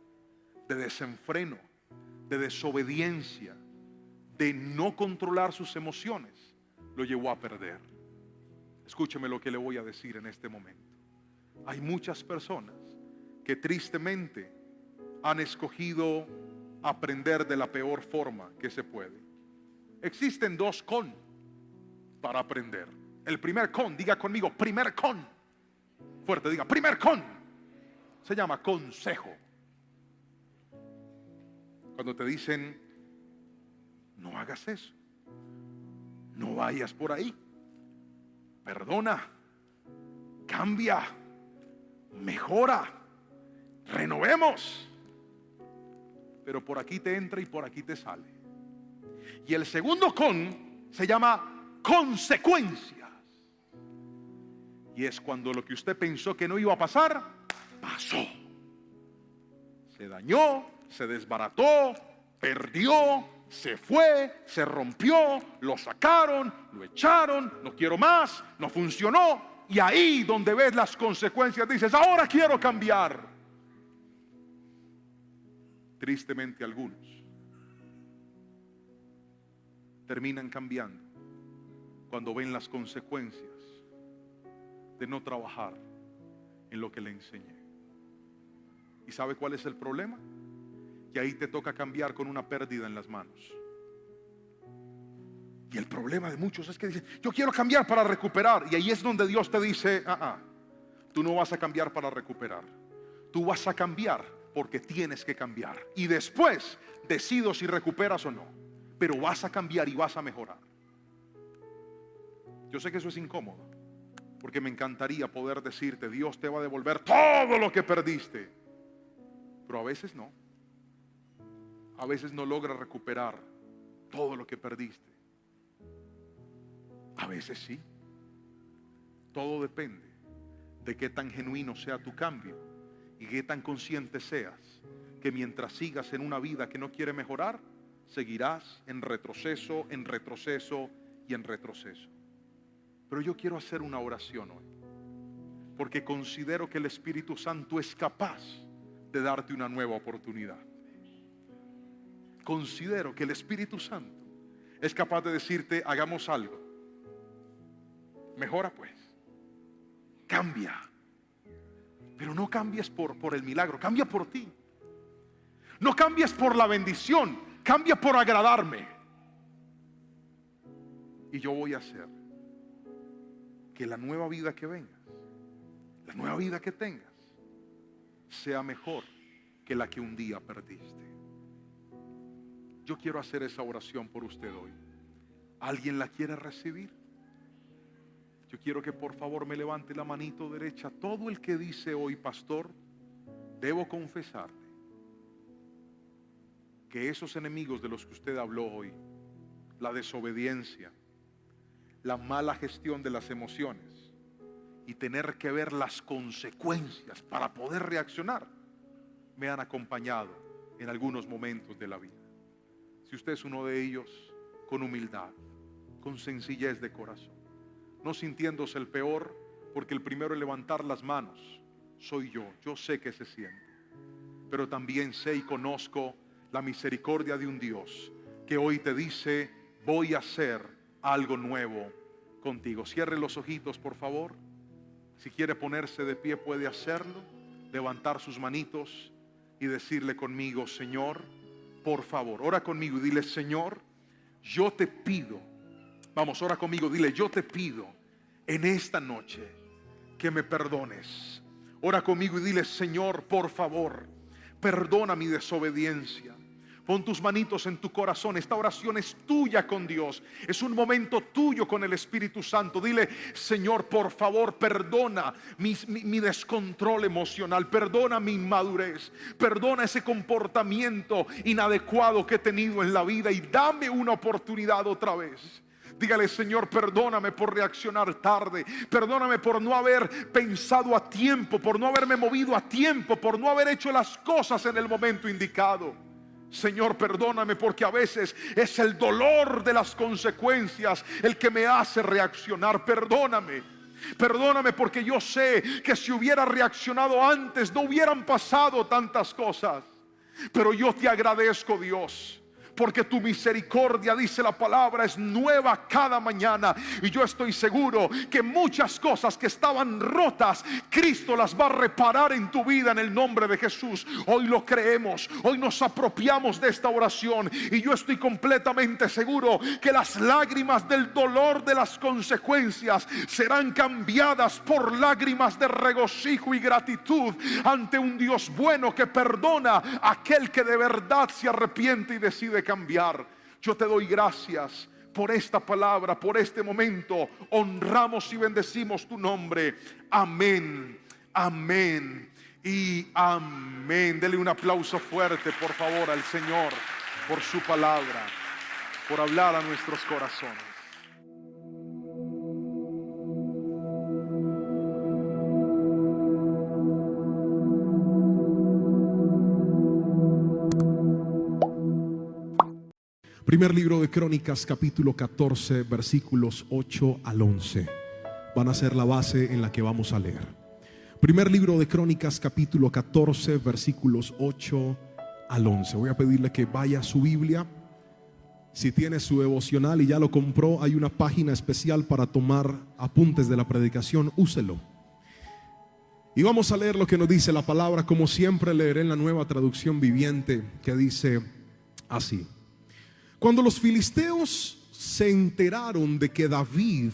de desenfreno, de desobediencia, de no controlar sus emociones, lo llevó a perder. Escúcheme lo que le voy a decir en este momento. Hay muchas personas que tristemente han escogido aprender de la peor forma que se puede. Existen dos con para aprender. El primer con, diga conmigo, primer con. Fuerte, diga, primer con. Se llama consejo. Cuando te dicen, no hagas eso, no vayas por ahí, perdona, cambia, mejora, renovemos. Pero por aquí te entra y por aquí te sale. Y el segundo se llama consecuencias. Y es cuando lo que usted pensó que no iba a pasar, pasó. Se dañó, se desbarató, perdió, se fue, se rompió, lo sacaron, lo echaron, no quiero más, no funcionó. Y ahí donde ves las consecuencias dices, ahora quiero cambiar. Tristemente algunos terminan cambiando cuando ven las consecuencias de no trabajar en lo que le enseñé. ¿Y sabe cuál es el problema? Que ahí te toca cambiar con una pérdida en las manos. Y el problema de muchos es que dicen, yo quiero cambiar para recuperar. Y ahí es donde Dios te dice, tú no vas a cambiar para recuperar. Tú vas a cambiar porque tienes que cambiar. Y después decido si recuperas o no. Pero vas a cambiar y vas a mejorar. Yo sé que eso es incómodo, porque me encantaría poder decirte, Dios te va a devolver todo lo que perdiste. Pero a veces no. A veces no logra recuperar todo lo que perdiste. A veces sí. Todo depende de qué tan genuino sea tu cambio y qué tan consciente seas que mientras sigas en una vida que no quiere mejorar, seguirás en retroceso, en retroceso y en retroceso. Pero yo quiero hacer una oración hoy, porque considero que el Espíritu Santo es capaz de darte una nueva oportunidad. Considero que el Espíritu Santo es capaz de decirte, hagamos algo. Mejora pues, cambia. Pero no cambies por el milagro, cambia por ti. No cambies por la bendición, cambia por agradarme. Y yo voy a hacer que la nueva vida que vengas, la nueva vida que tengas, sea mejor que la que un día perdiste. Yo quiero hacer esa oración por usted hoy. ¿Alguien la quiere recibir? Yo quiero que por favor me levante la manito derecha. Todo el que dice hoy, pastor, debo confesarle que esos enemigos de los que usted habló hoy, la desobediencia, la mala gestión de las emociones y tener que ver las consecuencias para poder reaccionar, me han acompañado en algunos momentos de la vida. Si usted es uno de ellos, con humildad, con sencillez de corazón, no sintiéndose el peor, porque el primero en levantar las manos soy yo. Yo sé que se siente, pero también sé y conozco la misericordia de un Dios que hoy te dice, voy a hacer algo nuevo contigo. Cierre los ojitos, por favor. Si quiere ponerse de pie, puede hacerlo. Levantar sus manitos y decirle conmigo, Señor, por favor, ora conmigo y dile, Señor, yo te pido. Vamos, ora conmigo, dile, yo te pido en esta noche que me perdones. Ora conmigo y dile, Señor, por favor, perdona mi desobediencia. Pon tus manitos en tu corazón. Esta oración es tuya con Dios. Es un momento tuyo con el Espíritu Santo. Dile, Señor, por favor, perdona mi descontrol emocional. Perdona mi inmadurez. Perdona ese comportamiento inadecuado que he tenido en la vida. Y dame una oportunidad otra vez. Dígale, Señor, perdóname por reaccionar tarde. Perdóname por no haber pensado a tiempo. Por no haberme movido a tiempo. Por no haber hecho las cosas en el momento indicado. Señor, perdóname porque a veces es el dolor de las consecuencias el que me hace reaccionar. Perdóname. Perdóname porque yo sé que si hubiera reaccionado antes no hubieran pasado tantas cosas. Pero yo te agradezco, Dios, porque tu misericordia, dice la palabra, es nueva cada mañana. Y yo estoy seguro que muchas cosas que estaban rotas, Cristo las va a reparar en tu vida en el nombre de Jesús. Hoy lo creemos, hoy nos apropiamos de esta oración, y yo estoy completamente seguro que las lágrimas del dolor de las consecuencias serán cambiadas por lágrimas de regocijo y gratitud ante un Dios bueno que perdona a aquel que de verdad se arrepiente y decide cambiar. Yo te doy gracias por esta palabra, por este momento. Honramos y bendecimos tu nombre. Amén, amén y amén. Dele un aplauso fuerte, por favor, al Señor por su palabra, por hablar a nuestros corazones. Primer libro de Crónicas, capítulo 14, versículos 8 al 11. Van a ser la base en la que vamos a leer. Primer libro de Crónicas, capítulo 14, versículos 8 al 11. Voy a pedirle que vaya a su Biblia. Si tiene su devocional y ya lo compró, hay una página especial para tomar apuntes de la predicación. Úselo. Y vamos a leer lo que nos dice la palabra. Como siempre, leeré en la Nueva Traducción Viviente, que dice así: Cuando los filisteos se enteraron de que David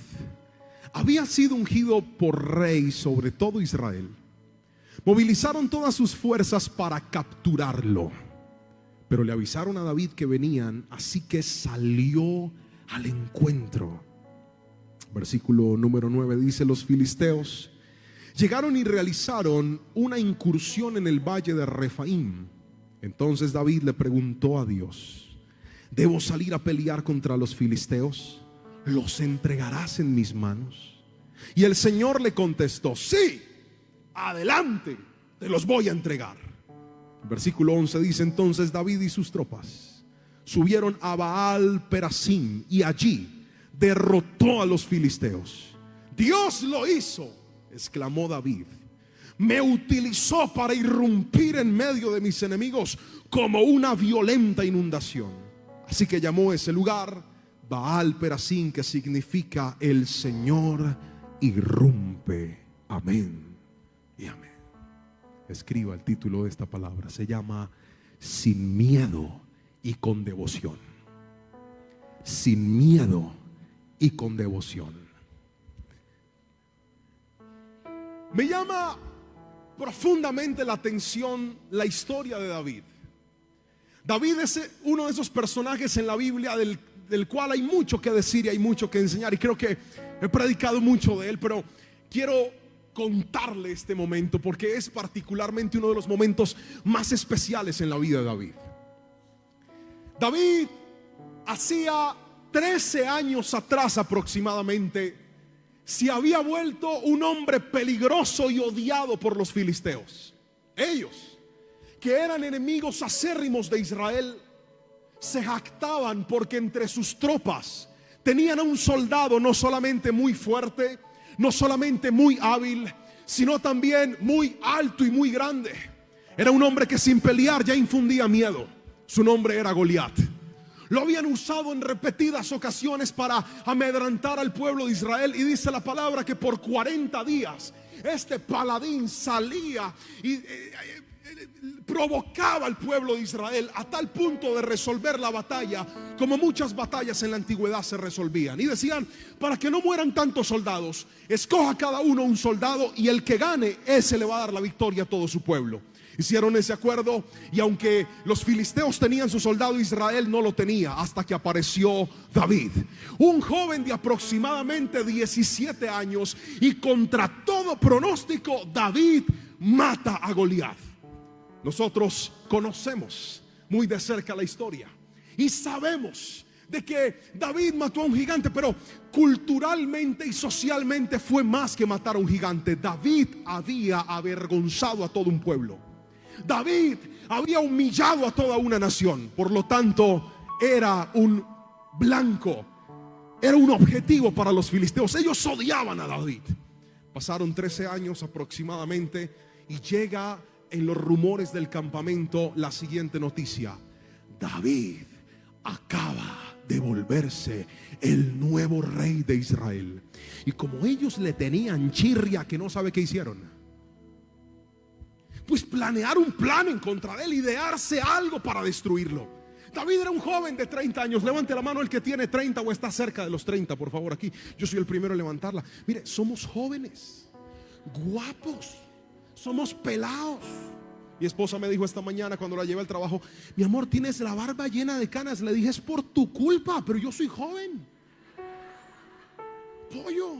había sido ungido por rey sobre todo Israel, movilizaron todas sus fuerzas para capturarlo. Pero le avisaron a David que venían, así que salió al encuentro. Versículo número 9 dice: los filisteos llegaron y realizaron una incursión en el valle de Refaim. Entonces David le preguntó a Dios: ¿debo salir a pelear contra los filisteos? ¿Los entregarás en mis manos? Y el Señor le contestó: sí, adelante, te los voy a entregar. Versículo 11 dice: entonces David y sus tropas subieron a Baal Perasim y allí derrotó a los filisteos. Dios lo hizo, exclamó David. Me utilizó para irrumpir en medio de mis enemigos como una violenta inundación. Así que llamó ese lugar Baal Perasim, que significa el Señor irrumpe. Amén y amén. Escriba el título de esta palabra. Se llama Sin miedo y con devoción. Sin miedo y con devoción. Me llama profundamente la atención la historia de David. David es uno de esos personajes en la Biblia del cual hay mucho que decir y hay mucho que enseñar, y creo que he predicado mucho de él, pero quiero contarle este momento porque es particularmente uno de los momentos más especiales en la vida de David. David hacía 13 años atrás aproximadamente se había vuelto un hombre peligroso y odiado por los filisteos. Ellos, que eran enemigos acérrimos de Israel, se jactaban porque entre sus tropas tenían a un soldado no solamente muy fuerte, no solamente muy hábil, sino también muy alto y muy grande. Era un hombre que sin pelear ya infundía miedo. Su nombre era Goliat. Lo habían usado en repetidas ocasiones para amedrentar al pueblo de Israel, y dice la palabra que por 40 días este paladín salía y provocaba al pueblo de Israel a tal punto de resolver la batalla como muchas batallas en la antigüedad se resolvían. Y decían: para que no mueran tantos soldados, escoja cada uno un soldado y el que gane, ese le va a dar la victoria a todo su pueblo. Hicieron ese acuerdo, y aunque los filisteos tenían su soldado, Israel no lo tenía, hasta que apareció David, un joven de aproximadamente 17 años, y contra todo pronóstico David mata a Goliat. Nosotros conocemos muy de cerca la historia y sabemos de que David mató a un gigante, pero culturalmente y socialmente fue más que matar a un gigante. David había avergonzado a todo un pueblo. David había humillado a toda una nación. Por lo tanto, era un blanco, era un objetivo para los filisteos. Ellos odiaban a David. Pasaron 13 años aproximadamente y llega en los rumores del campamento la siguiente noticia: David acaba de volverse el nuevo rey de Israel. Y como ellos le tenían chirria, que no sabe qué hicieron, pues planear un plan en contra de él, idearse algo para destruirlo. David era un joven de 30 años. Levante la mano el que tiene 30 o está cerca de los 30, por favor, aquí. Yo soy el primero en levantarla. Mire, somos jóvenes, guapos, somos pelados. Mi esposa me dijo esta mañana cuando la llevé al trabajo: mi amor, tienes la barba llena de canas. Le dije: es por tu culpa, pero yo soy joven. Pollo.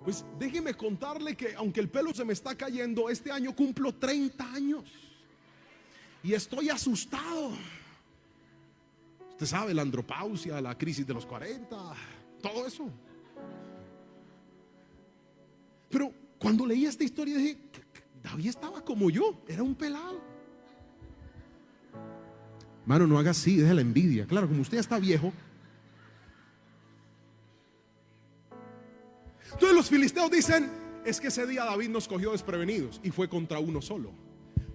Pues déjeme contarle que aunque el pelo se me está cayendo, este año cumplo 30 años y estoy asustado. Usted sabe, la andropausia, la crisis de los 40, todo eso. Pero cuando leí esta historia dije: David estaba como yo, era un pelado. Mano, no haga así, deja la envidia. Claro, como usted ya está viejo. Entonces los filisteos dicen: es que ese día David nos cogió desprevenidos y fue contra uno solo,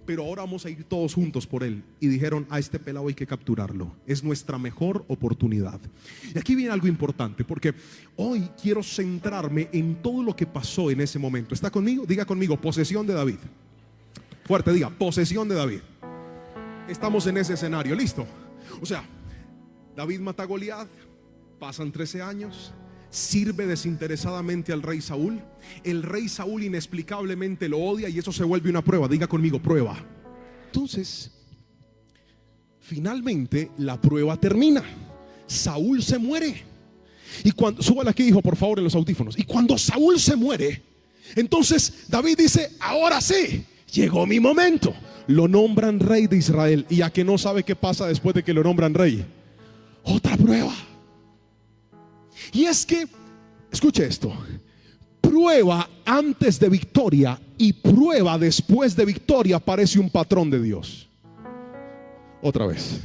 pero ahora vamos a ir todos juntos por él. Y dijeron: a este pelado hay que capturarlo, es nuestra mejor oportunidad. Y aquí viene algo importante, porque hoy quiero centrarme en todo lo que pasó en ese momento. ¿Está conmigo? Diga conmigo: posesión de David. Fuerte, diga: posesión de David. Estamos en ese escenario, ¿listo? O sea, David mata a Goliat, pasan 13 años, sirve desinteresadamente al rey Saúl. El rey Saúl inexplicablemente lo odia y eso se vuelve una prueba. Diga conmigo: prueba. Entonces, finalmente la prueba termina. Saúl se muere. Y cuando, súbala aquí, hijo, por favor, en los audífonos. Y cuando Saúl se muere, entonces David dice: ahora sí, llegó mi momento. Lo nombran rey de Israel. ¿Y a que no sabe qué pasa después de que lo nombran rey? Otra prueba. Y es que, escuche esto: prueba antes de victoria y prueba después de victoria parece un patrón de Dios. Otra vez,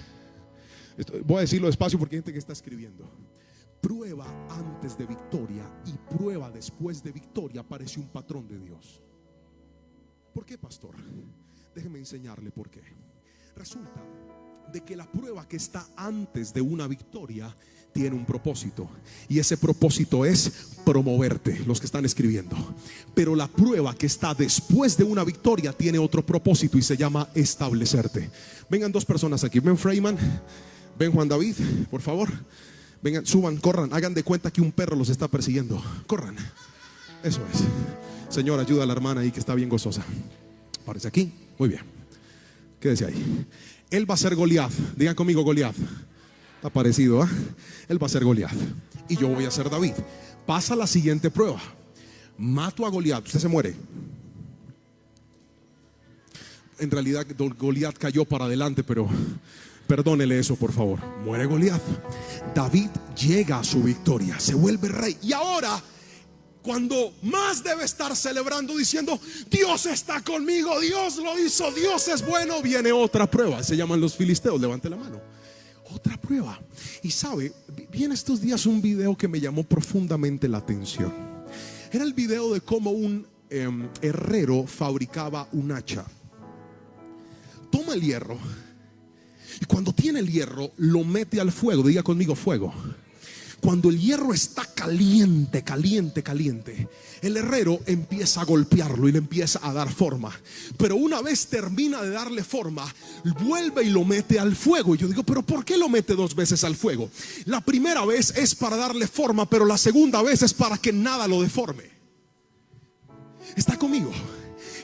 voy a decirlo despacio porque hay gente que está escribiendo. Prueba antes de victoria y prueba después de victoria parece un patrón de Dios. ¿Por qué, pastor? Déjeme enseñarle por qué. Resulta de que la prueba que está antes de una victoria tiene un propósito, y ese propósito es promoverte, los que están escribiendo. Pero la prueba que está después de una victoria tiene otro propósito y se llama establecerte. Vengan dos personas aquí, ven Freeman, ven Juan David, por favor. Vengan, suban, corran, hagan de cuenta que un perro los está persiguiendo. Corran. Eso es. Señor, ayuda a la hermana ahí que está bien gozosa. Parece aquí, muy bien. Quédese ahí. Él va a ser Goliat. Digan conmigo: Goliat. Está parecido, ¿eh? Él va a ser Goliat y yo voy a ser David. Pasa la siguiente prueba: mato a Goliat. Usted se muere. En realidad Goliat cayó para adelante, pero perdónele eso, por favor. Muere Goliat. David llega a su victoria, se vuelve rey. Y ahora, cuando más debe estar celebrando diciendo: Dios está conmigo, Dios lo hizo, Dios es bueno, viene otra prueba. Se llaman los filisteos. Levante la mano. Otra prueba. Y sabe, vi en estos días un video que me llamó profundamente la atención. Era el video de cómo un herrero fabricaba un hacha. Toma el hierro y cuando tiene el hierro lo mete al fuego. Diga conmigo: fuego. Cuando el hierro está caliente, caliente, caliente, el herrero empieza a golpearlo y le empieza a dar forma. Pero una vez termina de darle forma, vuelve y lo mete al fuego. Y yo digo: pero ¿por qué lo mete dos veces al fuego? La primera vez es para darle forma, pero la segunda vez es para que nada lo deforme. ¿Está conmigo?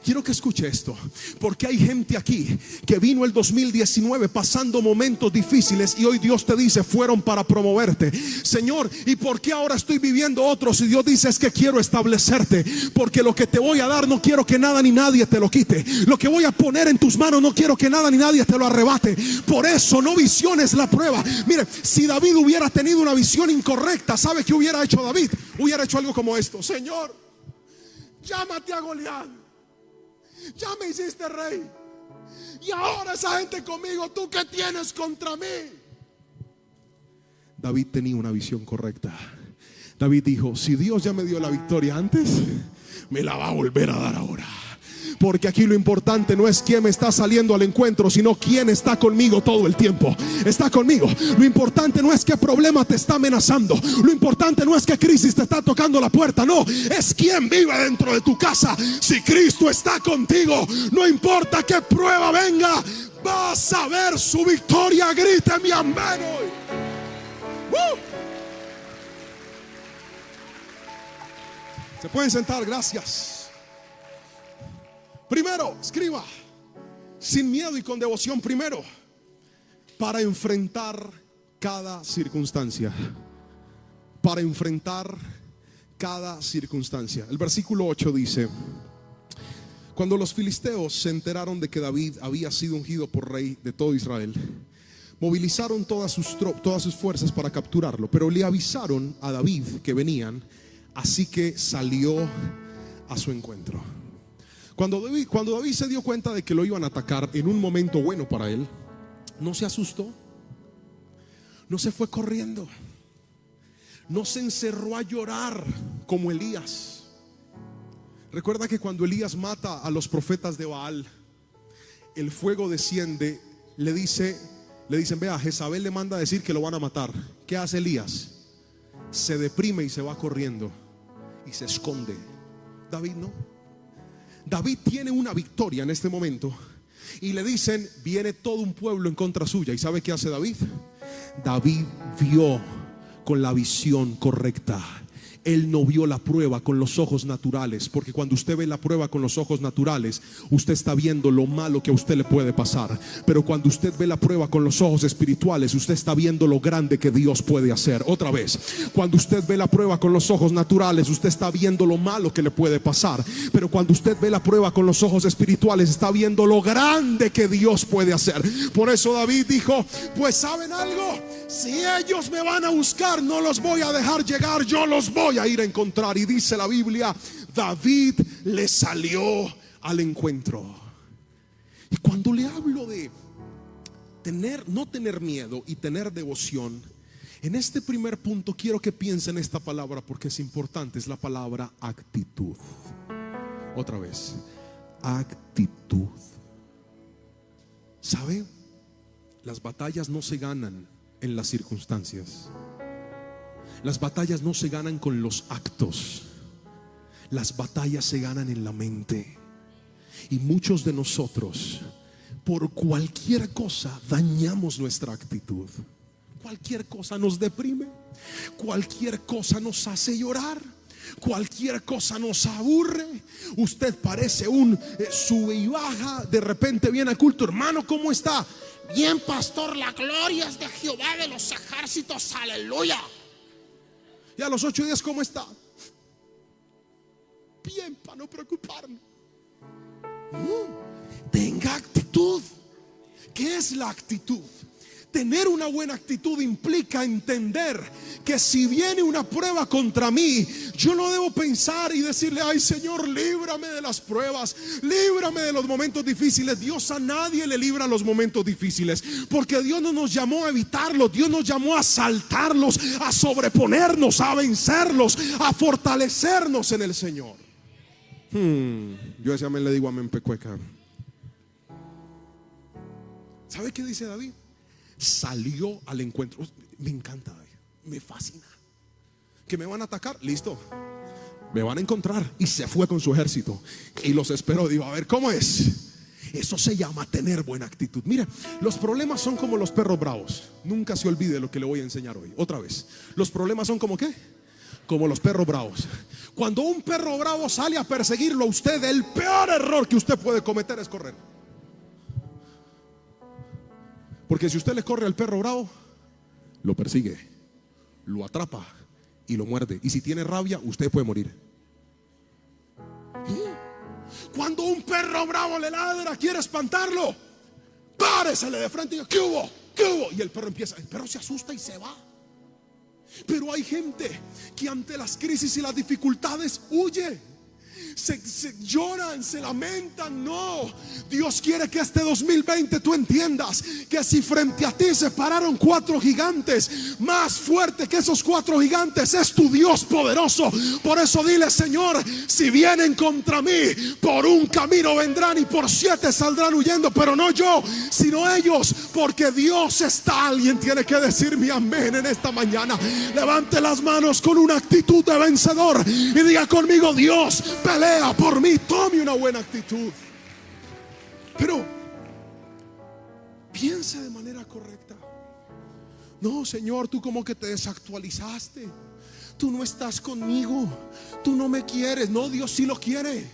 Quiero que escuche esto, porque hay gente aquí que vino el 2019 pasando momentos difíciles y hoy Dios te dice: fueron para promoverte. Señor, ¿y por qué ahora estoy viviendo otros? Y Dios dice: es que quiero establecerte, porque lo que te voy a dar no quiero que nada ni nadie te lo quite. Lo que voy a poner en tus manos no quiero que nada ni nadie te lo arrebate. Por eso no visiones la prueba. Mire, si David hubiera tenido una visión incorrecta, ¿sabe qué hubiera hecho David? Hubiera hecho algo como esto: Señor, llámate a Goliat. Ya me hiciste rey y ahora esa gente conmigo, ¿tú qué tienes contra mí? David tenía una visión correcta. David dijo: si Dios ya me dio la victoria antes, me la va a volver a dar ahora. Porque aquí lo importante no es quién me está saliendo al encuentro, sino quién está conmigo todo el tiempo. Está conmigo. Lo importante no es qué problema te está amenazando. Lo importante no es qué crisis te está tocando la puerta. No, es quién vive dentro de tu casa. Si Cristo está contigo, no importa qué prueba venga, vas a ver su victoria. Grite mi amén hoy. Se pueden sentar, gracias. Primero, escriba, sin miedo y con devoción. Primero, para enfrentar cada circunstancia. Para enfrentar cada circunstancia. El versículo 8 dice: cuando los filisteos se enteraron de que David había sido ungido por rey de todo Israel, movilizaron todas sus fuerzas para capturarlo, pero le avisaron a David que venían, así que salió a su encuentro. Cuando David se dio cuenta de que lo iban a atacar en un momento bueno para él, no se asustó, no se fue corriendo, no se encerró a llorar como Elías. Recuerda que cuando Elías mata a los profetas de Baal, el fuego desciende. Le dicen: vea, Jezabel le manda a decir que lo van a matar. ¿Qué hace Elías? Se deprime y se va corriendo y se esconde. David no. David tiene una victoria en este momento y le dicen: viene todo un pueblo en contra suya. ¿Y sabe qué hace David? David vio con la visión correcta. Él no vio la prueba con los ojos naturales, porque cuando usted ve la prueba con los ojos naturales, usted está viendo lo malo que a usted le puede pasar. Pero cuando usted ve la prueba con los ojos espirituales, usted está viendo lo grande que Dios puede hacer. Otra vez, cuando usted ve la prueba con los ojos naturales, usted está viendo lo malo que le puede pasar. Pero cuando usted ve la prueba con los ojos espirituales, está viendo lo grande que Dios puede hacer. Por eso David dijo: pues ¿saben algo? Si ellos me van a buscar, no los voy a dejar llegar, yo los voy a ir a encontrar. Y dice la Biblia: David le salió al encuentro. Y cuando le hablo de no tener miedo y tener devoción, en este primer punto quiero que piensen esta palabra, porque es importante. Es la palabra actitud. Otra vez, actitud. ¿Sabe? Las batallas no se ganan en las circunstancias. Las batallas no se ganan con los actos. Las batallas se ganan en la mente. Y muchos de nosotros, por cualquier cosa, dañamos nuestra actitud. Cualquier cosa nos deprime, cualquier cosa nos hace llorar, cualquier cosa nos aburre. Usted parece un sube y baja. De repente viene al culto: hermano, ¿cómo está? Bien, pastor, la gloria es de Jehová de los ejércitos, aleluya. Y a los 8 días, ¿cómo está? Bien, para no preocuparme. Tenga actitud. ¿Qué es la actitud? Tener una buena actitud implica entender que si viene una prueba contra mí, yo no debo pensar y decirle: ay Señor, líbrame de las pruebas, líbrame de los momentos difíciles. Dios a nadie le libra los momentos difíciles, porque Dios no nos llamó a evitarlos. Dios nos llamó a saltarlos, a sobreponernos, a vencerlos, a fortalecernos en el Señor. Yo ese amén le digo amén pecueca. ¿Sabe qué dice David? Salió al encuentro. Me encanta, me fascina. ¿Que me van a atacar? Listo, me van a encontrar. Y se fue con su ejército y los esperó. Digo: a ver, ¿cómo es? Eso se llama tener buena actitud. Mira, los problemas son como los perros bravos. Nunca se olvide lo que le voy a enseñar hoy. Otra vez, los problemas son como ¿qué? Como los perros bravos. Cuando un perro bravo sale a perseguirlo a usted, el peor error que usted puede cometer es correr. Porque si usted le corre al perro bravo, lo persigue, lo atrapa y lo muerde. Y si tiene rabia, usted puede morir. Cuando un perro bravo le ladra, quiere espantarlo, páresele de frente y diga: ¿qué hubo? ¿Qué hubo? Y el perro se asusta y se va. Pero hay gente que ante las crisis y las dificultades huye. se lloran, se lamentan. No, Dios quiere que este 2020 tú entiendas que si frente a ti se pararon 4 gigantes, más fuerte que esos 4 gigantes es tu Dios poderoso. Por eso dile: Señor, si vienen contra mí, por un camino vendrán y por 7 saldrán huyendo, pero no yo, sino ellos, porque Dios está. Alguien tiene que decir mi amén en esta mañana. Levante las manos con una actitud de vencedor y diga conmigo: Dios pelea por mí. Tome una buena actitud, pero piense de manera correcta. No, Señor, tú como que te desactualizaste, tú no estás conmigo, tú no me quieres. No, Dios sí lo quiere.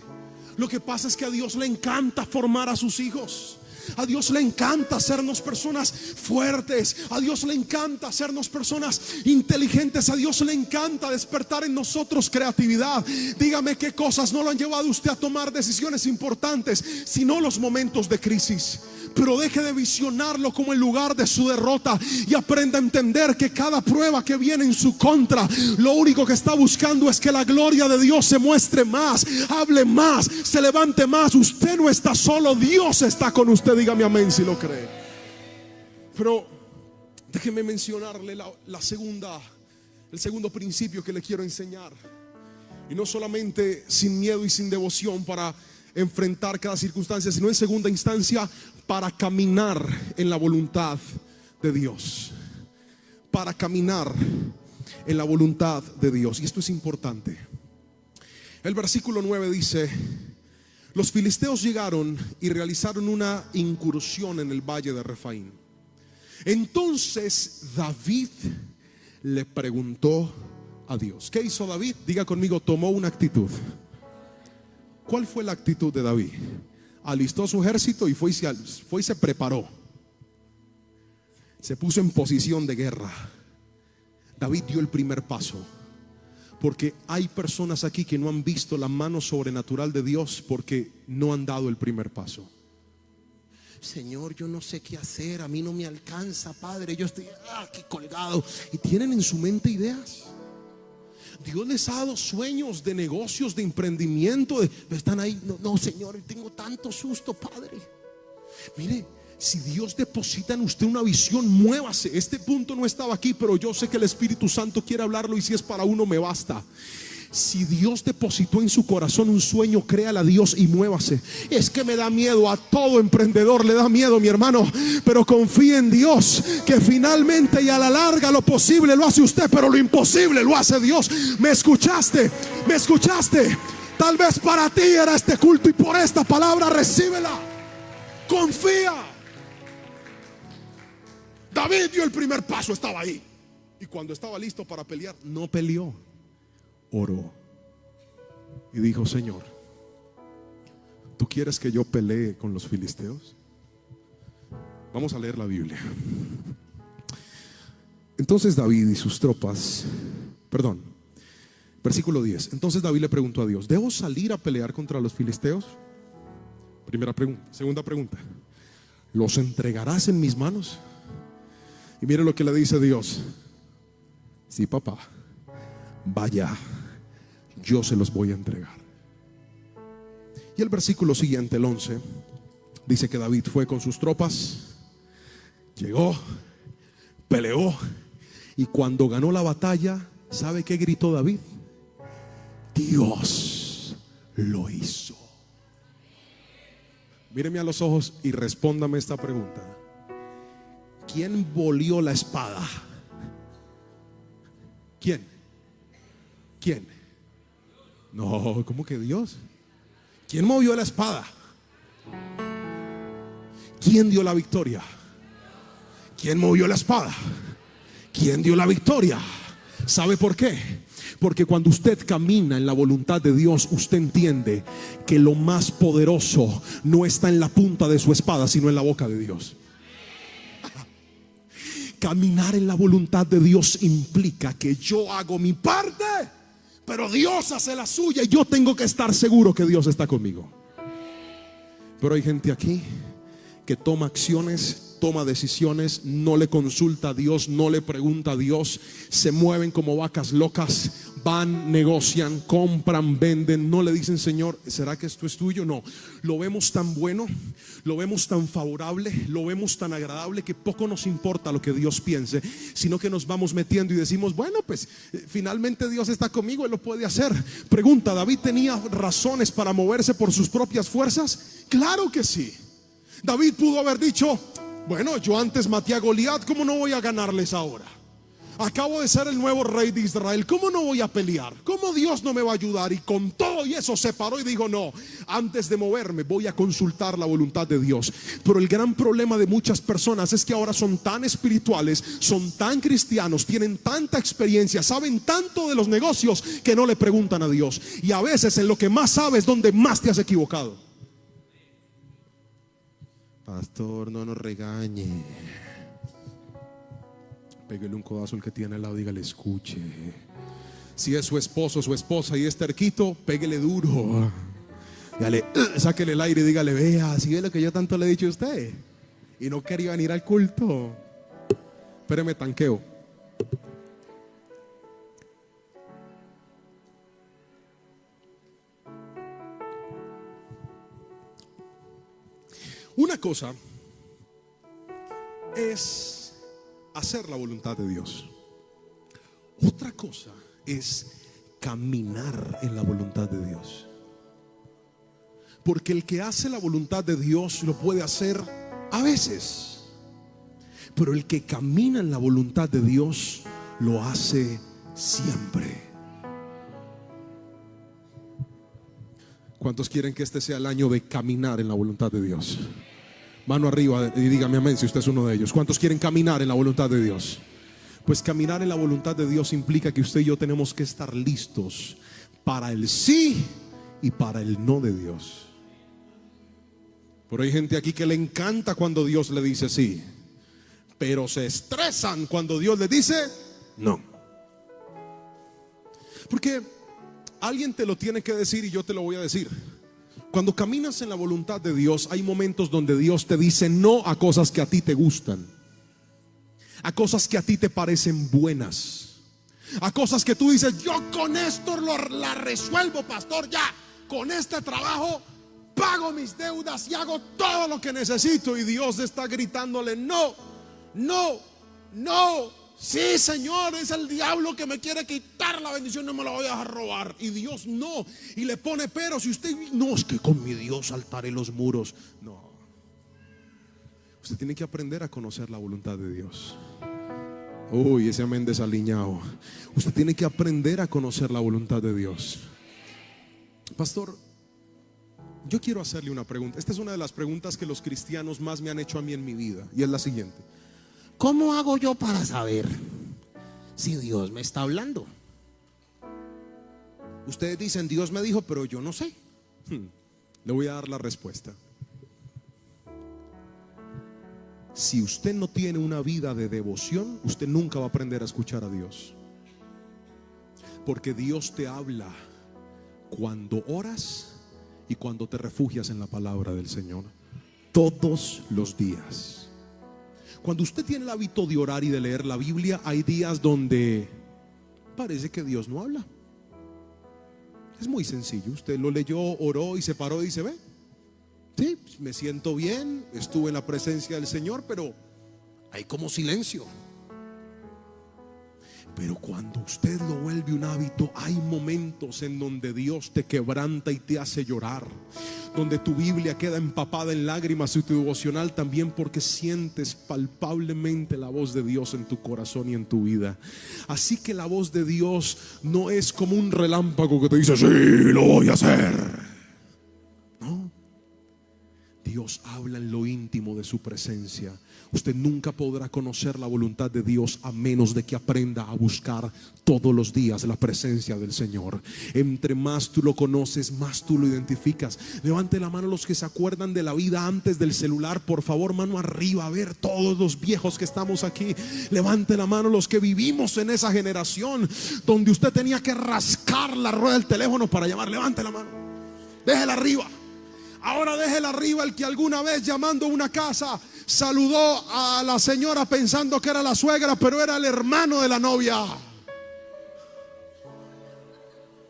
Lo que pasa es que a Dios le encanta formar a sus hijos. A Dios le encanta hacernos personas fuertes. A Dios le encanta hacernos personas inteligentes. A Dios le encanta despertar en nosotros creatividad. Dígame qué cosas no lo han llevado a usted a tomar decisiones importantes, sino los momentos de crisis. Pero deje de visionarlo como el lugar de su derrota y aprenda a entender que cada prueba que viene en su contra, lo único que está buscando es que la gloria de Dios se muestre más, hable más, se levante más. Usted no está solo, Dios está con usted. Dígame amén si lo cree. Pero déjeme mencionarle el segundo principio que le quiero enseñar. Y no solamente sin miedo y sin devoción para enfrentar cada circunstancia, sino en segunda instancia para caminar en la voluntad de Dios. Para caminar en la voluntad de Dios. Y esto es importante. El versículo 9 dice: los filisteos llegaron y realizaron una incursión en el valle de Refaín. Entonces David le preguntó a Dios. ¿Qué hizo David? Diga conmigo: tomó una actitud. ¿Cuál fue la actitud de David? Alistó su ejército y fue y se preparó. Se puso en posición de guerra. David dio el primer paso. Porque hay personas aquí que no han visto la mano sobrenatural de Dios porque no han dado el primer paso. Señor, yo no sé qué hacer, a mí no me alcanza, Padre, yo estoy aquí colgado. Y tienen en su mente ideas. Dios les ha dado sueños de negocios, de emprendimiento, están ahí. No, Señor, tengo tanto susto, Padre. Mire, si Dios deposita en usted una visión, muévase. Este punto no estaba aquí, pero yo sé que el Espíritu Santo quiere hablarlo, y si es para uno me basta. Si Dios depositó en su corazón un sueño, créale a Dios y muévase. Es que me da miedo, a todo emprendedor le da miedo, mi hermano, pero confíe en Dios, que finalmente y a la larga lo posible lo hace usted, pero lo imposible lo hace Dios. ¿Me escuchaste? ¿Me escuchaste? Tal vez para ti era este culto, y por esta palabra recíbela. Confía. David dio el primer paso, estaba ahí, y cuando estaba listo para pelear, no peleó. Oró y dijo: Señor, ¿tú quieres que yo pelee con los filisteos? Vamos a leer la Biblia. Entonces David y sus tropas, versículo 10. Entonces David le preguntó a Dios: ¿debo salir a pelear contra los filisteos? Primera pregunta. Segunda pregunta: ¿los entregarás en mis manos? Y mire lo que le dice Dios: sí, papá, vaya, yo se los voy a entregar. Y el versículo siguiente, el 11, dice que David fue con sus tropas, llegó, peleó, y cuando ganó la batalla, ¿sabe qué gritó David? Dios lo hizo. Míreme a los ojos y respóndame esta pregunta: ¿quién volvió la espada? ¿Quién? No, ¿cómo que Dios? ¿Quién movió la espada? ¿Quién dio la victoria? ¿Quién movió la espada? ¿Quién dio la victoria? ¿Sabe por qué? Porque cuando usted camina en la voluntad de Dios, usted entiende que lo más poderoso no está en la punta de su espada, sino en la boca de Dios. Caminar en la voluntad de Dios implica que yo hago mi parte, pero Dios hace la suya, y yo tengo que estar seguro que Dios está conmigo. Pero hay gente aquí que toma acciones, toma decisiones, no le consulta a Dios, no le pregunta a Dios, se mueven como vacas locas, van, negocian, compran, venden, no le dicen: Señor, ¿será que esto es tuyo? No, lo vemos tan bueno, lo vemos tan favorable, lo vemos tan agradable que poco nos importa lo que Dios piense, sino que nos vamos metiendo y decimos: bueno, pues finalmente Dios está conmigo, Él lo puede hacer. Pregunta: ¿David tenía razones para moverse por sus propias fuerzas? Claro que sí. David pudo haber dicho: bueno, yo antes maté a Goliat, ¿cómo no voy a ganarles ahora? Acabo de ser el nuevo rey de Israel, ¿cómo no voy a pelear? ¿Cómo Dios no me va a ayudar? Y con todo y eso se paró y dijo: no, antes de moverme voy a consultar la voluntad de Dios. Pero el gran problema de muchas personas es que ahora son tan espirituales, son tan cristianos, tienen tanta experiencia, saben tanto de los negocios que no le preguntan a Dios. Y a veces en lo que más sabes, donde más te has equivocado. Pastor, no nos regañe. Pégale un codazo al que tiene al lado, dígale: escuche. Si es su esposo o su esposa y es terquito, péguele duro. Dígale, sáquele el aire y dígale: vea, si ve lo que yo tanto le he dicho a usted y no quería venir al culto. Espéreme, tanqueo. Una cosa es hacer la voluntad de Dios. Otra cosa es caminar en la voluntad de Dios. Porque el que hace la voluntad de Dios lo puede hacer a veces, pero el que camina en la voluntad de Dios lo hace siempre. ¿Cuántos quieren que este sea el año de caminar en la voluntad de Dios? Mano arriba y dígame amén si usted es uno de ellos. ¿Cuántos quieren caminar en la voluntad de Dios? Pues caminar en la voluntad de Dios implica que usted y yo tenemos que estar listos para el sí y para el no de Dios. Pero hay gente aquí que le encanta cuando Dios le dice sí, pero se estresan cuando Dios le dice no. Porque alguien te lo tiene que decir y yo te lo voy a decir. Cuando caminas en la voluntad de Dios, hay momentos donde Dios te dice no a cosas que a ti te gustan, a cosas que a ti te parecen buenas, a cosas que tú dices: yo con esto la resuelvo, pastor, ya, con este trabajo pago mis deudas y hago todo lo que necesito. Y Dios está gritándole: no, no, no. Sí, Señor, es el diablo que me quiere quitar la bendición, no me la voy a dejar robar. Y Dios no, y le pone pero. Si usted no, es que con mi Dios saltaré los muros. No, usted tiene que aprender a conocer la voluntad de Dios. Uy, ese amén desaliñado. Usted tiene que aprender a conocer la voluntad de Dios. Pastor, yo quiero hacerle una pregunta. Esta es una de las preguntas que los cristianos más me han hecho a mí en mi vida, y es la siguiente: ¿cómo hago yo para saber si Dios me está hablando? Ustedes dicen: Dios me dijo, pero yo no sé. Le voy a dar la respuesta. Si usted no tiene una vida de devoción, usted nunca va a aprender a escuchar a Dios. Porque Dios te habla cuando oras y cuando te refugias en la palabra del Señor, todos los días. Cuando usted tiene el hábito de orar y de leer la Biblia, hay días donde parece que Dios no habla. Es muy sencillo. Usted lo leyó, oró y se paró y dice: ve, sí, me siento bien, estuve en la presencia del Señor, pero hay como silencio. Pero cuando usted lo vuelve un hábito, hay momentos en donde Dios te quebranta y te hace llorar, donde tu Biblia queda empapada en lágrimas y tu devocional también, porque sientes palpablemente la voz de Dios en tu corazón y en tu vida. Así que la voz de Dios no es como un relámpago que te dice: sí, lo voy a hacer. No, Dios habla en lo íntimo de su presencia. Usted nunca podrá conocer la voluntad de Dios a menos de que aprenda a buscar todos los días la presencia del Señor. Entre más tú lo conoces, más tú lo identificas. Levante la mano los que se acuerdan de la vida antes del celular, por favor, mano arriba. A ver, todos los viejos que estamos aquí, levante la mano los que vivimos en esa generación donde usted tenía que rascar la rueda del teléfono para llamar. Levante la mano, déjela arriba. Ahora déjela arriba el que alguna vez llamando a una casa saludó a la señora pensando que era la suegra, pero era el hermano de la novia.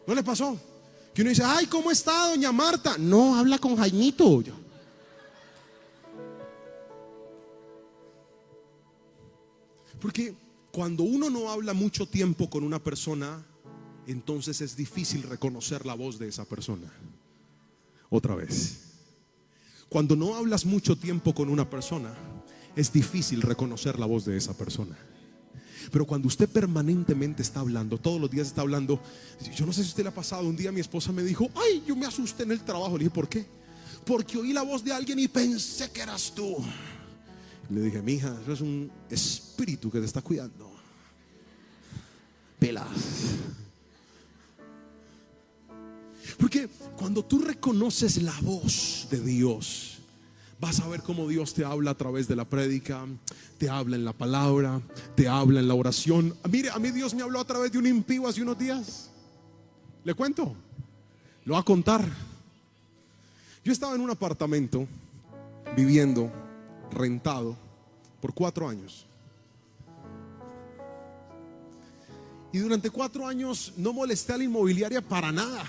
¿No le pasó? Que uno dice, ay, ¿cómo está doña Marta? No, habla con Jaimito. Porque cuando uno no habla mucho tiempo con una persona, entonces es difícil reconocer la voz de esa persona. Otra vez. Cuando no hablas mucho tiempo con una persona, es difícil reconocer la voz de esa persona. Pero cuando usted permanentemente está hablando, todos los días está hablando, yo no sé si a usted le ha pasado, un día mi esposa me dijo, ay, yo me asusté en el trabajo. Le dije, ¿por qué? Porque oí la voz de alguien y pensé que eras tú. Le dije, mija, eso es un espíritu que te está cuidando. Pelas. Porque cuando tú reconoces la voz de Dios, vas a ver cómo Dios te habla a través de la prédica, te habla en la palabra, te habla en la oración. Mire, a mí Dios me habló a través de un impío hace unos días. ¿Le cuento? Lo voy a contar. Yo estaba en un apartamento viviendo, rentado, por 4 años. Y durante 4 años no molesté a la inmobiliaria para nada.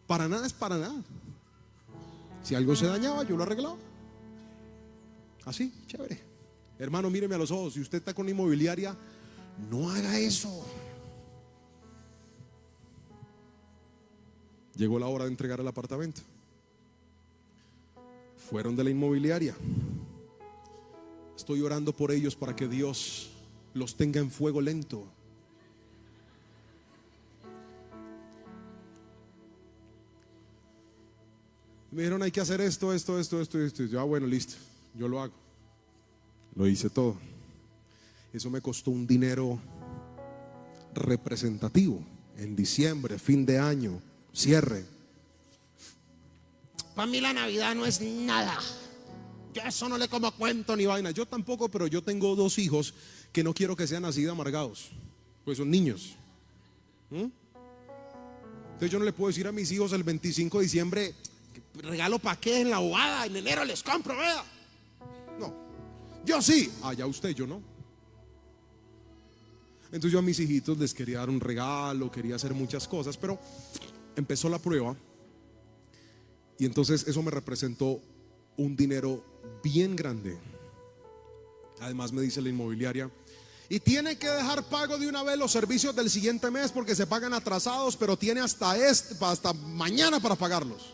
Para nada es para nada. Si algo se dañaba, yo lo arreglaba. Así, chévere. Hermano, míreme a los ojos. Si usted está con la inmobiliaria, no haga eso. Llegó la hora de entregar el apartamento. Fueron de la inmobiliaria. Estoy orando por ellos para que Dios los tenga en fuego lento. Me dijeron, hay que hacer esto. Yo, bueno, listo, yo lo hago. Lo hice todo. Eso me costó un dinero representativo. En diciembre, fin de año, cierre. Para mí la Navidad no es nada. Yo eso no le como cuento ni vaina. Yo tampoco, pero yo tengo 2 hijos que no quiero que sean así de amargados, pues son niños. Entonces yo no le puedo decir a mis hijos el 25 de diciembre, regalo para qué en la bobada, en enero les compro, vea. No, yo sí, allá usted, yo no. Entonces yo a mis hijitos les quería dar un regalo, quería hacer muchas cosas, pero empezó la prueba y entonces eso me representó un dinero bien grande. Además me dice la inmobiliaria, y tiene que dejar pago de una vez los servicios del siguiente mes porque se pagan atrasados, pero tiene hasta mañana para pagarlos.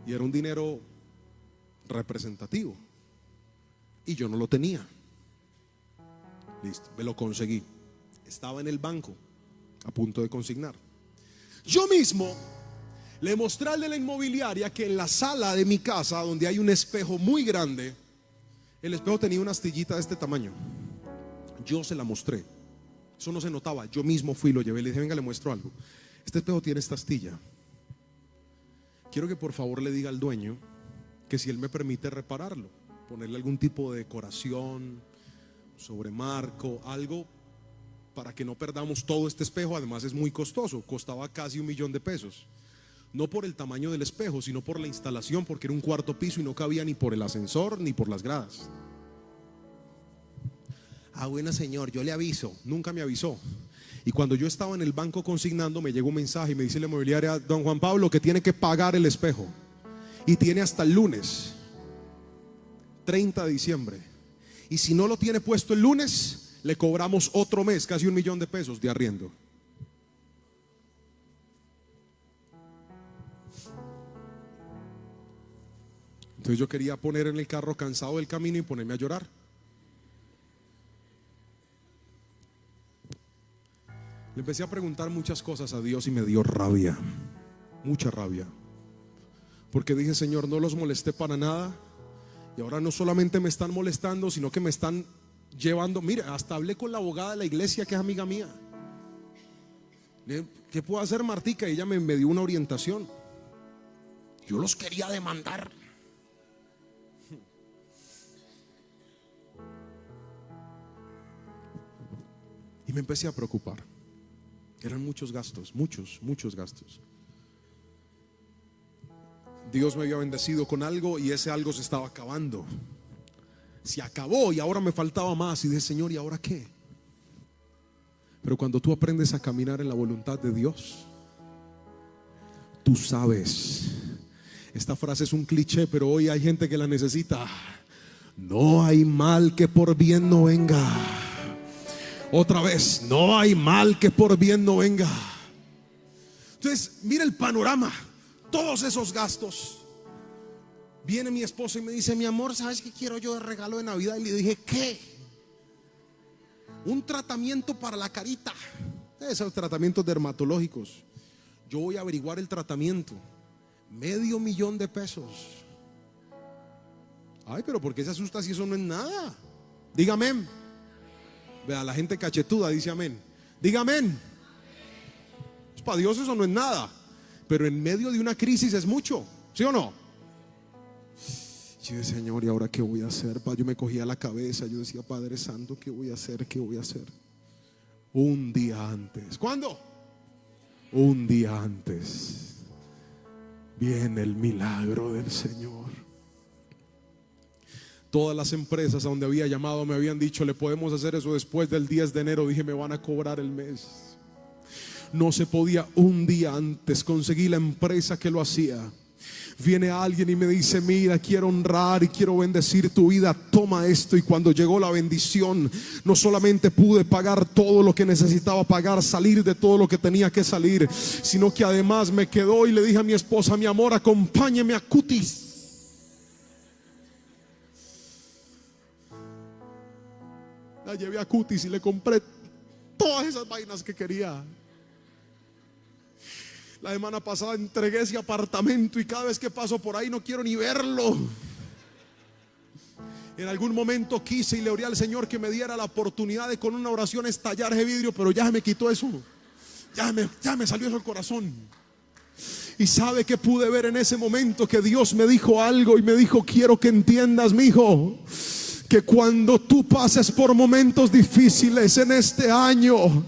Y era un dinero representativo y yo no lo tenía. Listo, me lo conseguí. Estaba en el banco a punto de consignar. Yo mismo le mostré al de la inmobiliaria que en la sala de mi casa, donde hay un espejo muy grande, el espejo tenía una astillita de este tamaño. Yo se la mostré. Eso no se notaba. Yo mismo fui, lo llevé, le dije, venga, le muestro algo. Este espejo tiene esta astilla. Quiero que por favor le diga al dueño que si él me permite repararlo, ponerle algún tipo de decoración, sobremarco, algo para que no perdamos todo este espejo. Además es muy costoso, costaba casi $1.000.000. No por el tamaño del espejo, sino por la instalación, porque era un 4º piso y no cabía ni por el ascensor ni por las gradas. Ah, bueno señor, yo le aviso. Nunca me avisó. Y cuando yo estaba en el banco consignando, me llegó un mensaje y me dice la inmobiliaria, don Juan Pablo, que tiene que pagar el espejo. Y tiene hasta el lunes 30 de diciembre. Y si no lo tiene puesto el lunes, le cobramos otro mes, casi $1.000.000 de arriendo. Entonces yo quería poner en el carro cansado del camino y ponerme a llorar. Le empecé a preguntar muchas cosas a Dios y me dio rabia, mucha rabia. Porque dije, Señor, no los molesté para nada. Y ahora no solamente me están molestando, sino que me están llevando. Mire, hasta hablé con la abogada de la iglesia, que es amiga mía. ¿Qué puedo hacer, Martica? Y ella me dio una orientación. Yo los quería demandar. Y me empecé a preocupar. Eran muchos gastos, muchos gastos. Dios me había bendecido con algo y ese algo se estaba acabando. Se acabó y ahora me faltaba más. Y dije, Señor, ¿y ahora qué? Pero cuando tú aprendes a caminar en la voluntad de Dios, tú sabes. Esta frase es un cliché, pero hoy hay gente que la necesita. No hay mal que por bien no venga. Otra vez, no hay mal que por bien no venga. Entonces, mira el panorama, todos esos gastos. Viene mi esposa y me dice: mi amor, ¿sabes qué quiero yo de regalo de Navidad? Y le dije: ¿qué? Un tratamiento para la carita. Esos tratamientos dermatológicos. Yo voy a averiguar el tratamiento. $500,000 Ay, pero ¿por qué se asusta si eso no es nada? Dígame. Vea, la gente cachetuda dice amén. Dígame. Para Dios eso no es nada, pero en medio de una crisis es mucho, ¿sí o no? Yo decía: Señor, ¿y ahora qué voy a hacer? Yo me cogía la cabeza, yo decía: Padre Santo, ¿qué voy a hacer? ¿Qué voy a hacer? Un día antes. ¿Cuándo? Un día antes viene el milagro del Señor. Todas las empresas a donde había llamado me habían dicho: le podemos hacer eso después del 10 de enero. Dije: me van a cobrar el mes. No se podía un día antes. Conseguí la empresa que lo hacía. Viene alguien y me dice: mira, quiero honrar y quiero bendecir tu vida, toma esto. Y cuando llegó la bendición, no solamente pude pagar todo lo que necesitaba pagar, salir de todo lo que tenía que salir, sino que además me quedó. Y le dije a mi esposa: mi amor, acompáñeme a Cutis. La llevé a Cutis y le compré todas esas vainas que quería. La semana pasada entregué ese apartamento y cada vez que paso por ahí no quiero ni verlo. En algún momento quise y le oré al Señor que me diera la oportunidad de con una oración estallar ese vidrio, pero ya se me quitó eso. Ya me salió eso del corazón. Y sabe que pude ver en ese momento que Dios me dijo algo y me dijo: quiero que entiendas, mi hijo, que cuando tú pases por momentos difíciles en este año,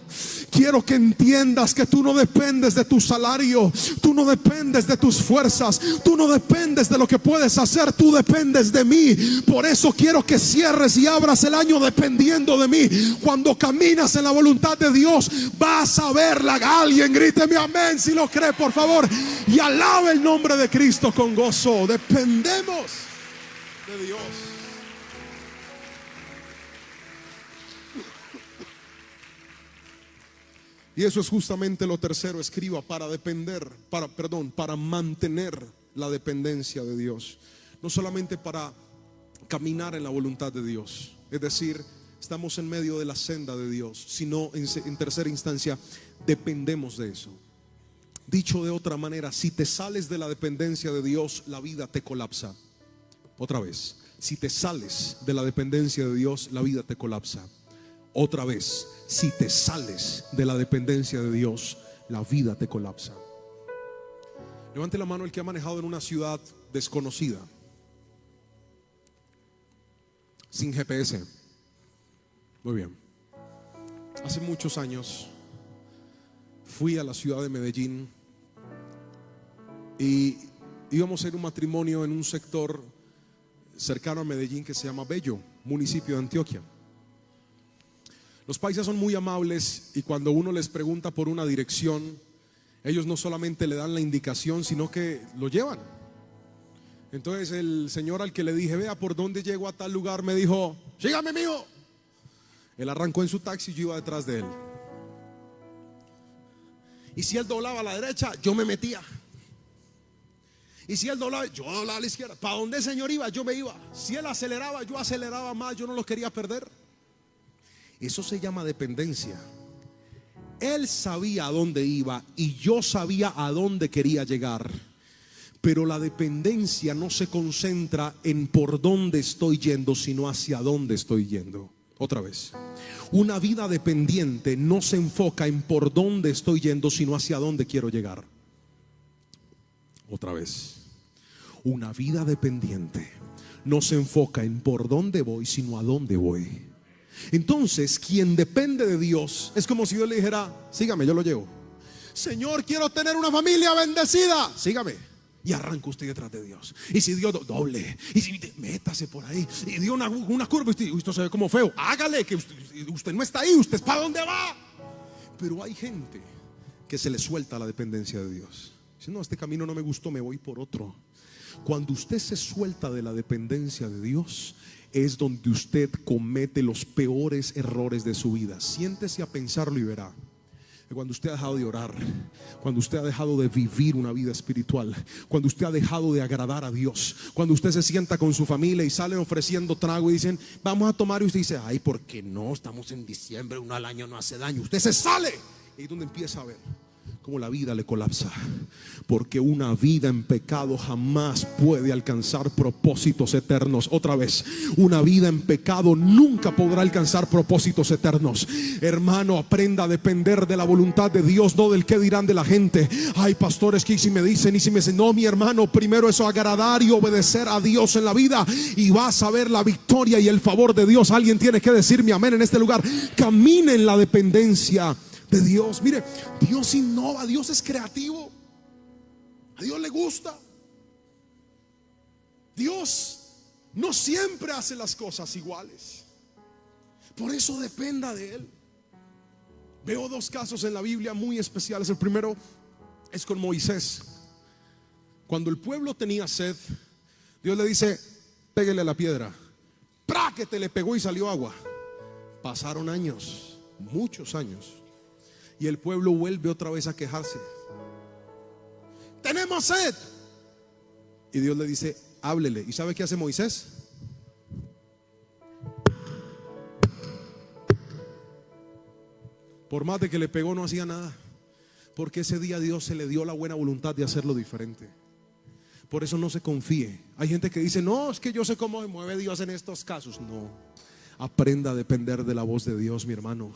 quiero que entiendas que tú no dependes de tu salario, tú no dependes de tus fuerzas, tú no dependes de lo que puedes hacer, tú dependes de mí. Por eso quiero que cierres y abras el año dependiendo de mí. Cuando caminas en la voluntad de Dios, vas a verla. Alguien gríteme amén si lo cree, por favor, y alabe el nombre de Cristo con gozo. Dependemos de Dios. Y eso es justamente lo tercero. Escriba: para mantener la dependencia de Dios. No solamente para caminar en la voluntad de Dios, es decir, estamos en medio de la senda de Dios, sino en tercera instancia dependemos de eso. Dicho de otra manera, si te sales de la dependencia de Dios, la vida te colapsa. Otra vez, si te sales de la dependencia de Dios, la vida te colapsa. Otra vez, si te sales de la dependencia de Dios, la vida te colapsa. Levante la mano el que ha manejado en una ciudad desconocida, sin GPS. Muy bien. Hace muchos años fui a la ciudad de Medellín y íbamos a ir a un matrimonio en un sector cercano a Medellín que se llama Bello, municipio de Antioquia. Los paisas son muy amables y cuando uno les pregunta por una dirección, ellos no solamente le dan la indicación, sino que lo llevan. Entonces el señor al que le dije: vea por dónde llego a tal lugar, me dijo: sígame, mijo. Él arrancó en su taxi y yo iba detrás de él. Y si él doblaba a la derecha, yo me metía. Y si él doblaba, yo doblaba a la izquierda. Para donde el señor iba, yo me iba. Si él aceleraba, yo aceleraba más. Yo no lo quería perder. Eso se llama dependencia. Él sabía a dónde iba y yo sabía a dónde quería llegar. Pero la dependencia no se concentra en por dónde estoy yendo, sino hacia dónde estoy yendo. Otra vez, una vida dependiente no se enfoca en por dónde estoy yendo, sino hacia dónde quiero llegar. Otra vez, una vida dependiente no se enfoca en por dónde voy, sino a dónde voy. Entonces, quien depende de Dios es como si Dios le dijera: sígame, yo lo llevo. Señor, quiero tener una familia bendecida, sígame. Y arranca usted detrás de Dios. Y si Dios doble, y si métase por ahí, y dio una curva, y esto se ve como feo, hágale, que usted no está ahí, usted es para dónde va. Pero hay gente que se le suelta la dependencia de Dios. Dice, no, este camino no me gustó, me voy por otro. Cuando usted se suelta de la dependencia de Dios, es donde usted comete los peores errores de su vida. Siéntese a pensarlo y verá. Cuando usted ha dejado de orar, cuando usted ha dejado de vivir una vida espiritual, cuando usted ha dejado de agradar a Dios, cuando usted se sienta con su familia y salen ofreciendo trago y dicen, vamos a tomar, y usted dice, ay, ¿por qué no? Estamos en diciembre, uno al año no hace daño. Usted se sale. Y es donde empieza a ver cómo la vida le colapsa, porque una vida en pecado jamás puede alcanzar propósitos eternos. Otra vez, una vida en pecado nunca podrá alcanzar propósitos eternos. Hermano, aprenda a depender de la voluntad de Dios, no del qué dirán de la gente. Ay, pastores, que si me dicen y si me dicen, no, mi hermano, primero eso, agradar y obedecer a Dios en la vida, y vas a ver la victoria y el favor de Dios. Alguien tiene que decirme amén en este lugar. Camine en la dependencia de Dios. Mire, Dios innova, Dios es creativo, a Dios le gusta. Dios no siempre hace las cosas iguales, por eso dependa de Él. Veo dos casos en la Biblia muy especiales. El primero es con Moisés. Cuando el pueblo tenía sed, Dios le dice, pégale a la piedra. ¡Práquete! Le pegó y salió agua. Pasaron años, muchos años, y el pueblo vuelve otra vez a quejarse. Tenemos sed. Y Dios le dice, háblele. ¿Y sabe qué hace Moisés? Por más de que le pegó, no hacía nada, porque ese día Dios se le dio la buena voluntad de hacerlo diferente. Por eso no se confíe. Hay gente que dice, no, es que yo sé cómo se mueve Dios en estos casos. No. Aprenda a depender de la voz de Dios, mi hermano.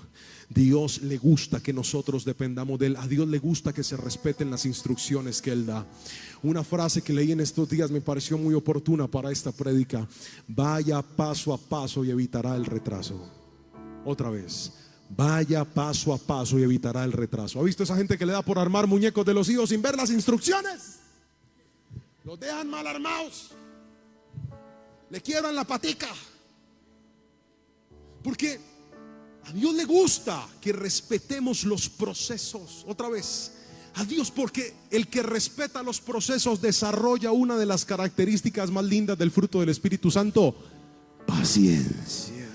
Dios le gusta que nosotros dependamos de Él. A Dios le gusta que se respeten las instrucciones que Él da. Una frase que leí en estos días me pareció muy oportuna para esta prédica: vaya paso a paso y evitará el retraso. Otra vez, vaya paso a paso y evitará el retraso. ¿Ha visto esa gente que le da por armar muñecos de los hijos sin ver las instrucciones? Los dejan mal armados, le quiebran la patica. Porque a Dios le gusta que respetemos los procesos. Otra vez, a Dios, porque el que respeta los procesos desarrolla una de las características más lindas del fruto del Espíritu Santo: paciencia.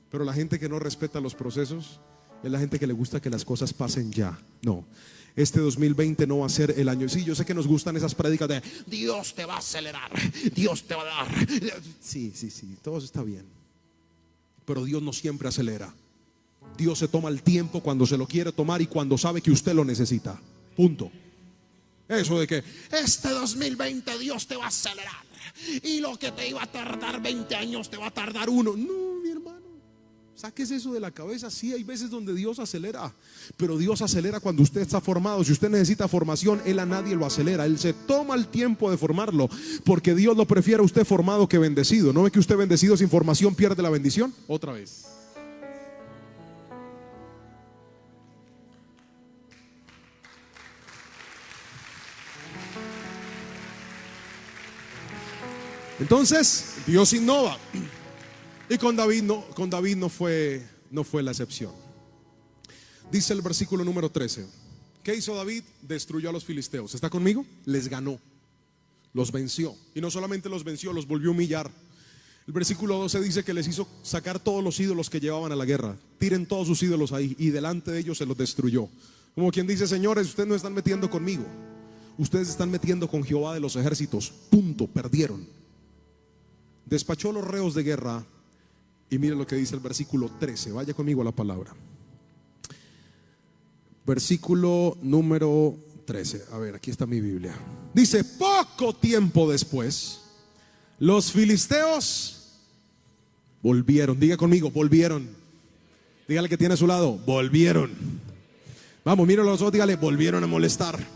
Pero la gente que no respeta los procesos es la gente que le gusta que las cosas pasen ya. No, este 2020 no va a ser el año. Sí, yo sé que nos gustan esas prédicas de Dios te va a acelerar, Dios te va a dar. Sí, todo eso está bien, pero Dios no siempre acelera. Dios se toma el tiempo cuando se lo quiere tomar y cuando sabe que usted lo necesita. Punto. Eso de que este 2020 Dios te va a acelerar y lo que te iba a tardar 20 años te va a tardar uno. No, mi hermano, sáquese eso de la cabeza. Sí, hay veces donde Dios acelera, pero Dios acelera cuando usted está formado. Si usted necesita formación, Él a nadie lo acelera. Él se toma el tiempo de formarlo, porque Dios lo prefiere a usted formado que bendecido. ¿No ve que usted bendecido sin formación pierde la bendición? Otra vez. Entonces, Dios innova. Y con David no fue la excepción. Dice el versículo número 13. ¿Qué hizo David? Destruyó a los filisteos. ¿Está conmigo? Les ganó, los venció. Y no solamente los venció, los volvió a humillar. El versículo 12 dice que les hizo sacar todos los ídolos que llevaban a la guerra. Tiren todos sus ídolos ahí, y delante de ellos se los destruyó. Como quien dice, señores, ustedes no están metiendo conmigo, ustedes están metiendo con Jehová de los ejércitos. Punto, perdieron. Despachó los reos de guerra. Y miren lo que dice el versículo 13. Vaya conmigo a la palabra. Versículo número 13. A ver, aquí está mi Biblia. Dice: poco tiempo después, los filisteos volvieron. Diga conmigo, volvieron. Dígale que tiene a su lado, volvieron. Vamos, mírenlo a los ojos, dígale, volvieron a molestar.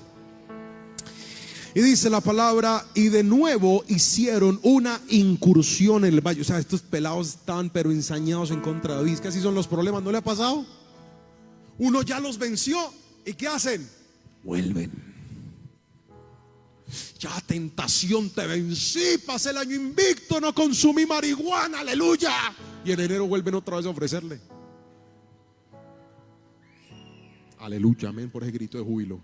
Y dice la palabra: y de nuevo hicieron una incursión en el valle. O sea, estos pelados están pero ensañados en contra de David. Que así son los problemas, ¿no le ha pasado? Uno ya los venció, ¿y qué hacen? Vuelven. Ya tentación, te vencí, pasé el año invicto, no consumí marihuana, aleluya. Y en enero vuelven otra vez a ofrecerle. Aleluya, amén, por ese grito de júbilo.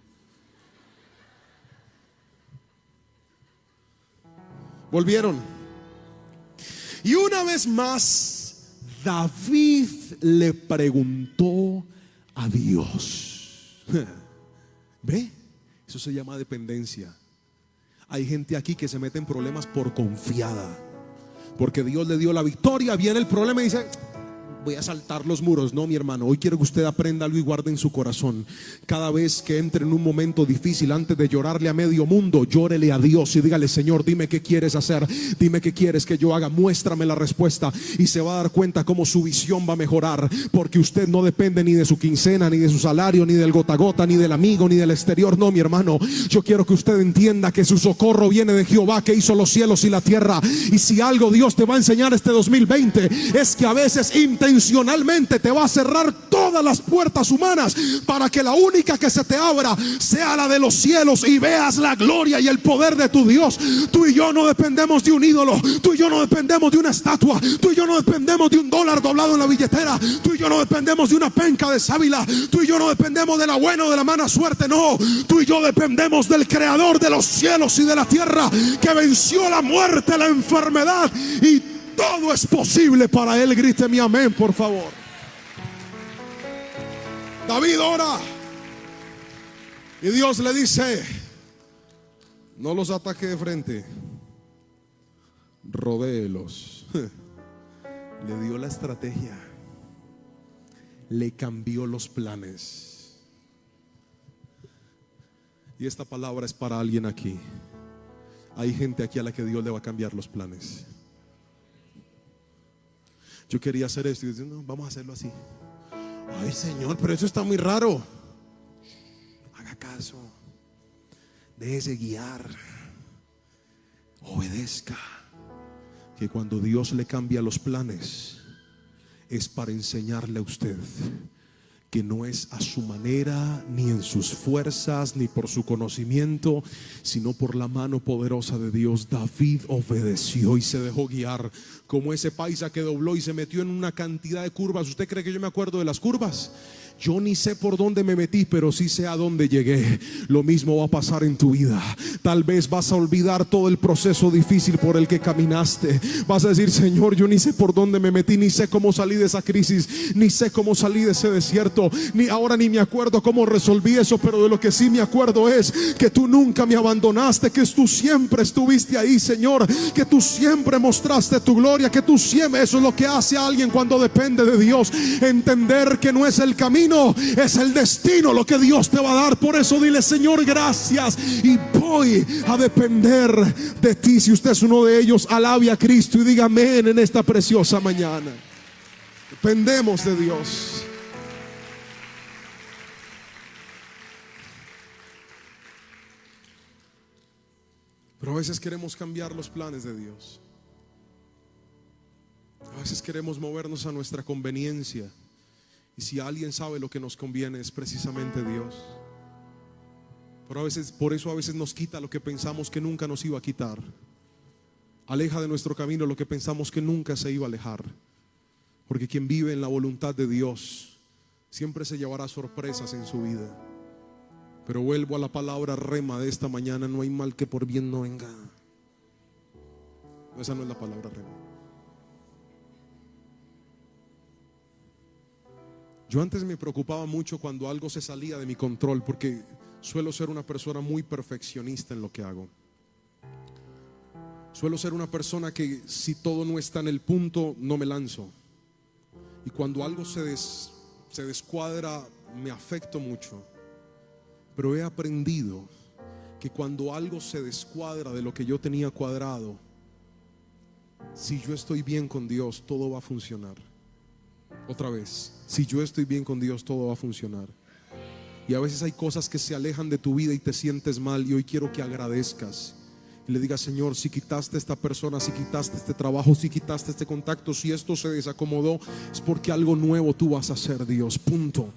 Volvieron. Y una vez más, David le preguntó a Dios. ¿Ve? Eso se llama dependencia. Hay gente aquí que se mete en problemas por confiada, porque Dios le dio la victoria. Viene el problema y dice: voy a saltar los muros. No, mi hermano, hoy quiero que usted aprenda algo y guarde en su corazón. Cada vez que entre en un momento difícil, antes de llorarle a medio mundo, llórele a Dios y dígale: Señor, dime qué quieres hacer, dime qué quieres que yo haga, muéstrame la respuesta. Y se va a dar cuenta cómo su visión va a mejorar, porque usted no depende ni de su quincena, ni de su salario, ni del gota a gota, ni del amigo, ni del exterior. No, mi hermano, yo quiero que usted entienda que su socorro viene de Jehová, que hizo los cielos y la tierra. Y si algo Dios te va a enseñar este 2020, es que a veces intencionalmente te va a cerrar todas las puertas humanas para que la única que se te abra sea la de los cielos y veas la gloria y el poder de tu Dios. Tú y yo no dependemos de un ídolo, tú y yo no dependemos de una estatua, tú y yo no dependemos de un dólar doblado en la billetera, tú y yo no dependemos de una penca de sábila, tú y yo no dependemos de la buena o de la mala suerte. No, tú y yo dependemos del creador de los cielos y de la tierra, que venció la muerte, la enfermedad, y todo es posible para él. Grite mi amén, por favor. David ora y Dios le dice: no los ataque de frente, rodéelos. Le dio la estrategia, le cambió los planes. Y esta palabra es para alguien aquí. Hay gente aquí a la que Dios le va a cambiar los planes. Yo quería hacer esto y decía: no, vamos a hacerlo así. Ay, Señor, pero eso está muy raro. Haga caso, déjese guiar, obedezca. Que cuando Dios le cambia los planes, es para enseñarle a usted que no es a su manera, ni en sus fuerzas, ni por su conocimiento, sino por la mano poderosa de Dios. David obedeció y se dejó guiar, como ese paisa que dobló y se metió en una cantidad de curvas. ¿Usted cree que yo me acuerdo de las curvas? Yo ni sé por dónde me metí, pero sí sé a dónde llegué. Lo mismo va a pasar en tu vida. Tal vez vas a olvidar todo el proceso difícil por el que caminaste. Vas a decir: Señor, yo ni sé por dónde me metí, ni sé cómo salí de esa crisis, ni sé cómo salí de ese desierto, ni me acuerdo cómo resolví eso. Pero de lo que sí me acuerdo es que tú nunca me abandonaste, que tú siempre estuviste ahí, Señor, que tú siempre mostraste tu gloria, que tú siempre. Eso es lo que hace a alguien cuando depende de Dios: entender que no es el camino, es el destino lo que Dios te va a dar. Por eso dile: Señor, gracias, y voy a depender de ti. Si usted es uno de ellos, alabe a Cristo y diga amén en esta preciosa mañana. Dependemos de Dios. Pero a veces queremos cambiar los planes de Dios. A veces queremos movernos a nuestra conveniencia. Y si alguien sabe lo que nos conviene, es precisamente Dios. Pero a veces, por eso a veces nos quita lo que pensamos que nunca nos iba a quitar. Aleja de nuestro camino lo que pensamos que nunca se iba a alejar. Porque quien vive en la voluntad de Dios siempre se llevará sorpresas en su vida. Pero vuelvo a la palabra rema de esta mañana: no hay mal que por bien no venga. Esa no es la palabra rema. Yo antes me preocupaba mucho cuando algo se salía de mi control, porque suelo ser una persona muy perfeccionista en lo que hago. Suelo ser una persona que si todo no está en el punto, no me lanzo. Y cuando algo se descuadra, me afecto mucho. Pero he aprendido que cuando algo se descuadra de lo que yo tenía cuadrado, si yo estoy bien con Dios, todo va a funcionar. Otra vez, si yo estoy bien con Dios, todo va a funcionar. Y a veces hay cosas que se alejan de tu vida y te sientes mal, y hoy quiero que agradezcas y le digas: Señor, si quitaste esta persona, si quitaste este trabajo, si quitaste este contacto, si esto se desacomodó, es porque algo nuevo tú vas a hacer, Dios, punto.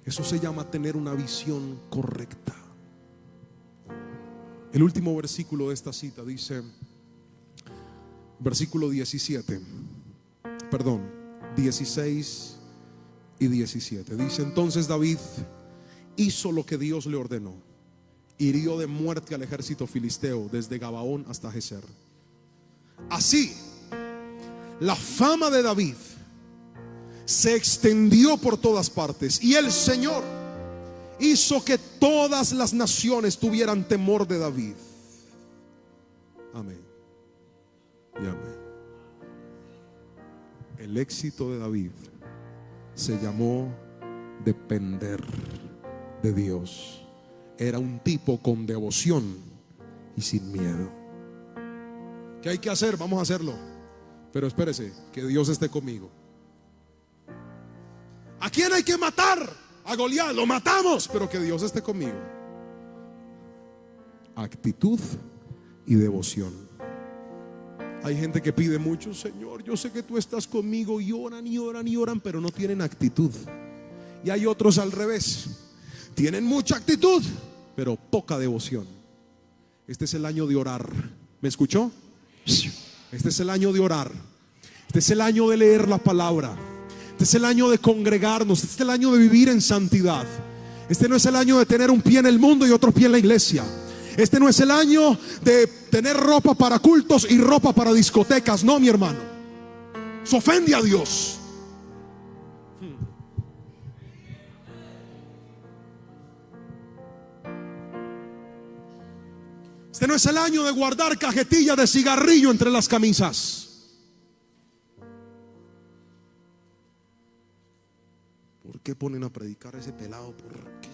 Eso se llama tener una visión correcta. El último versículo de esta cita dice, versículo 16 y 17. Dice: entonces David hizo lo que Dios le ordenó. Hirió de muerte al ejército filisteo desde Gabaón hasta Geser. Así, la fama de David se extendió por todas partes y el Señor hizo que todas las naciones tuvieran temor de David. Amén y amén. El éxito de David se llamó depender de Dios. Era un tipo con devoción y sin miedo. ¿Qué hay que hacer? Vamos a hacerlo. Pero espérese, que Dios esté conmigo. ¿A quién hay que matar? A Goliat, lo matamos, pero que Dios esté conmigo. Actitud y devoción. Hay gente que pide mucho: Señor, yo sé que tú estás conmigo, y oran y oran y oran, pero no tienen actitud. Y hay otros al revés, tienen mucha actitud, pero poca devoción. Este es el año de orar. ¿Me escuchó? Este es el año de orar. Este es el año de leer la palabra. Este es el año de congregarnos. Este es el año de vivir en santidad. Este no es el año de tener un pie en el mundo y otro pie en la iglesia. Este no es el año de tener ropa para cultos y ropa para discotecas. No, mi hermano. Eso ofende a Dios. Este no es el año de guardar cajetilla de cigarrillo entre las camisas. ¿Por qué ponen a predicar a ese pelado? ¿Por qué?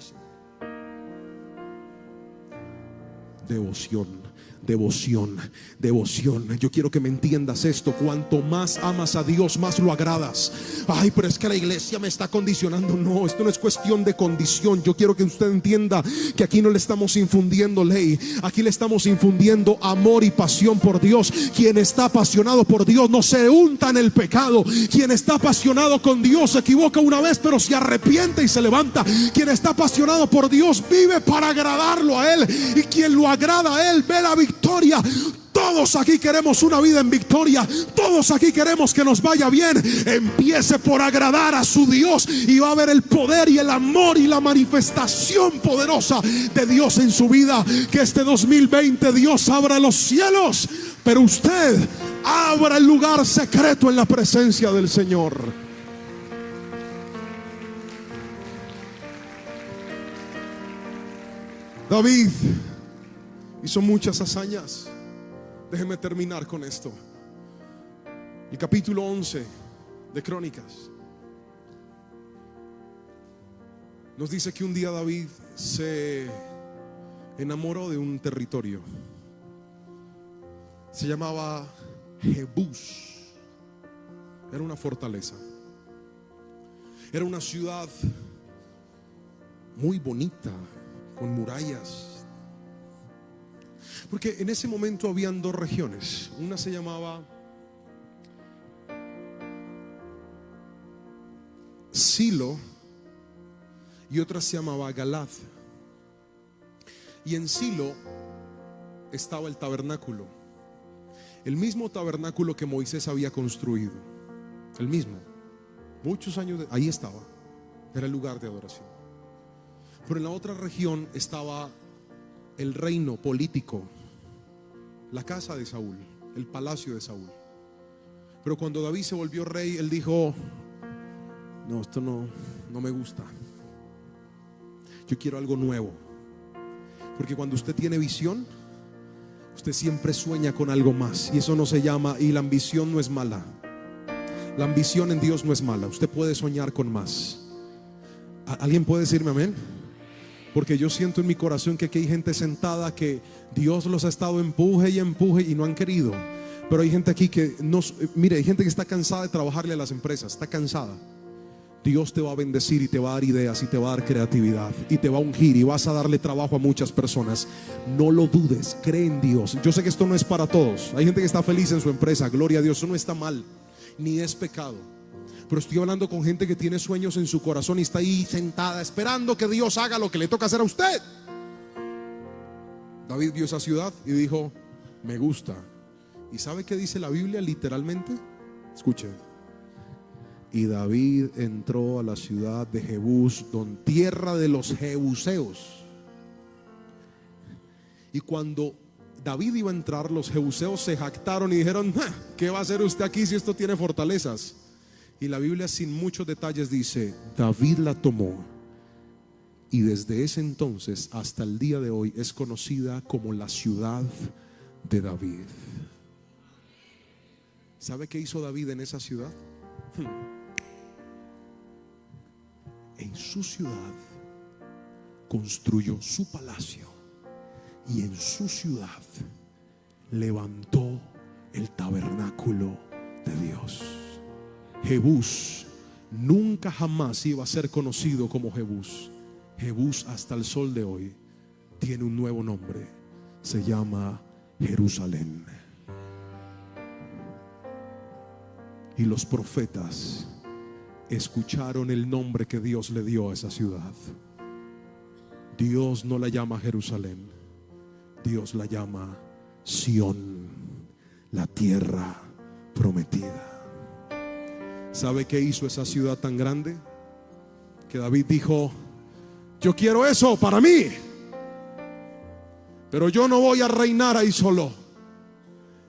Devoción, devoción, devoción. Yo quiero que me entiendas esto: cuanto más amas a Dios, más lo agradas. Ay, pero es que la iglesia me está condicionando. No, esto no es cuestión de condición. Yo quiero que usted entienda que aquí no le estamos infundiendo ley, aquí le estamos infundiendo amor y pasión por Dios. Quien está apasionado por Dios no se unta en el pecado. Quien está apasionado con Dios se equivoca una vez, pero se arrepiente y se levanta. Quien está apasionado por Dios vive para agradarlo a Él, y quien lo agrada a Él ve la victoria. Todos aquí queremos una vida en victoria. Todos aquí queremos que nos vaya bien. Empiece por agradar a su Dios y va a ver el poder y el amor y la manifestación poderosa de Dios en su vida. Que este 2020 Dios abra los cielos, pero usted abra el lugar secreto en la presencia del Señor. David hizo muchas hazañas. Déjeme terminar con esto. El capítulo 11 de Crónicas nos dice que un día David se enamoró de un territorio. Se llamaba Jebús. Era una fortaleza. Era una ciudad muy bonita, con murallas. Porque en ese momento habían dos regiones. Una se llamaba Silo y otra se llamaba Galad. Y en Silo estaba el tabernáculo, el mismo tabernáculo que Moisés había construido, el mismo, muchos años ahí estaba. Era el lugar de adoración. Pero en la otra región estaba el reino político, la casa de Saúl, el palacio de Saúl. Pero cuando David se volvió rey, él dijo: no, esto no me gusta. Yo quiero algo nuevo. Porque cuando usted tiene visión, usted siempre sueña con algo más. Y eso no se llama, y la ambición no es mala. La ambición en Dios no es mala. Usted puede soñar con más. ¿Alguien puede decirme amén? Porque yo siento en mi corazón que aquí hay gente sentada que Dios los ha estado empuje y empuje y no han querido. Pero hay gente aquí que no, mire, hay gente que está cansada de trabajarle a las empresas, está cansada. Dios te va a bendecir y te va a dar ideas y te va a dar creatividad y te va a ungir y vas a darle trabajo a muchas personas. No lo dudes, cree en Dios. Yo sé que esto no es para todos. Hay gente que está feliz en su empresa, gloria a Dios, eso no está mal, ni es pecado. Pero estoy hablando con gente que tiene sueños en su corazón y está ahí sentada esperando que Dios haga lo que le toca hacer a usted. David vio esa ciudad y dijo: me gusta. ¿Y sabe qué dice la Biblia literalmente? Escuche. Y David entró a la ciudad de Jebús, tierra de los jebuseos. Y cuando David iba a entrar, los jebuseos se jactaron y dijeron: ¿qué va a hacer usted aquí si esto tiene fortalezas? Y la Biblia, sin muchos detalles, dice: David la tomó, y desde ese entonces hasta el día de hoy es conocida como la ciudad de David. ¿Sabe qué hizo David en esa ciudad? En su ciudad construyó su palacio, y en su ciudad levantó el tabernáculo de Dios. Jebús nunca jamás iba a ser conocido como Jebús. Jebús hasta el sol de hoy tiene un nuevo nombre, se llama Jerusalén. Y los profetas escucharon el nombre que Dios le dio a esa ciudad. Dios no la llama Jerusalén, Dios la llama Sión, la tierra prometida. ¿Sabe qué hizo esa ciudad tan grande? Que David dijo: yo quiero eso para mí, pero yo no voy a reinar ahí solo.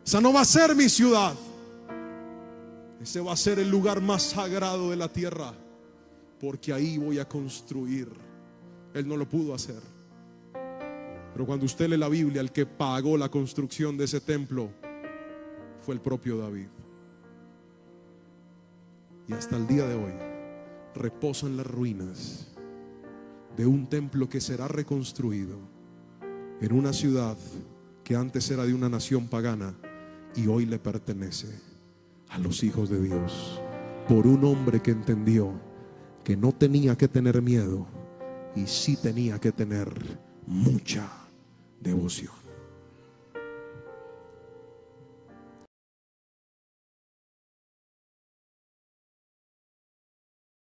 Esa no va a ser mi ciudad. Ese va a ser el lugar más sagrado de la tierra, porque ahí voy a construir. Él no lo pudo hacer. Pero cuando usted lee la Biblia, el que pagó la construcción de ese templo fue el propio David. Y hasta el día de hoy reposan las ruinas de un templo que será reconstruido en una ciudad que antes era de una nación pagana y hoy le pertenece a los hijos de Dios, por un hombre que entendió que no tenía que tener miedo y sí tenía que tener mucha devoción.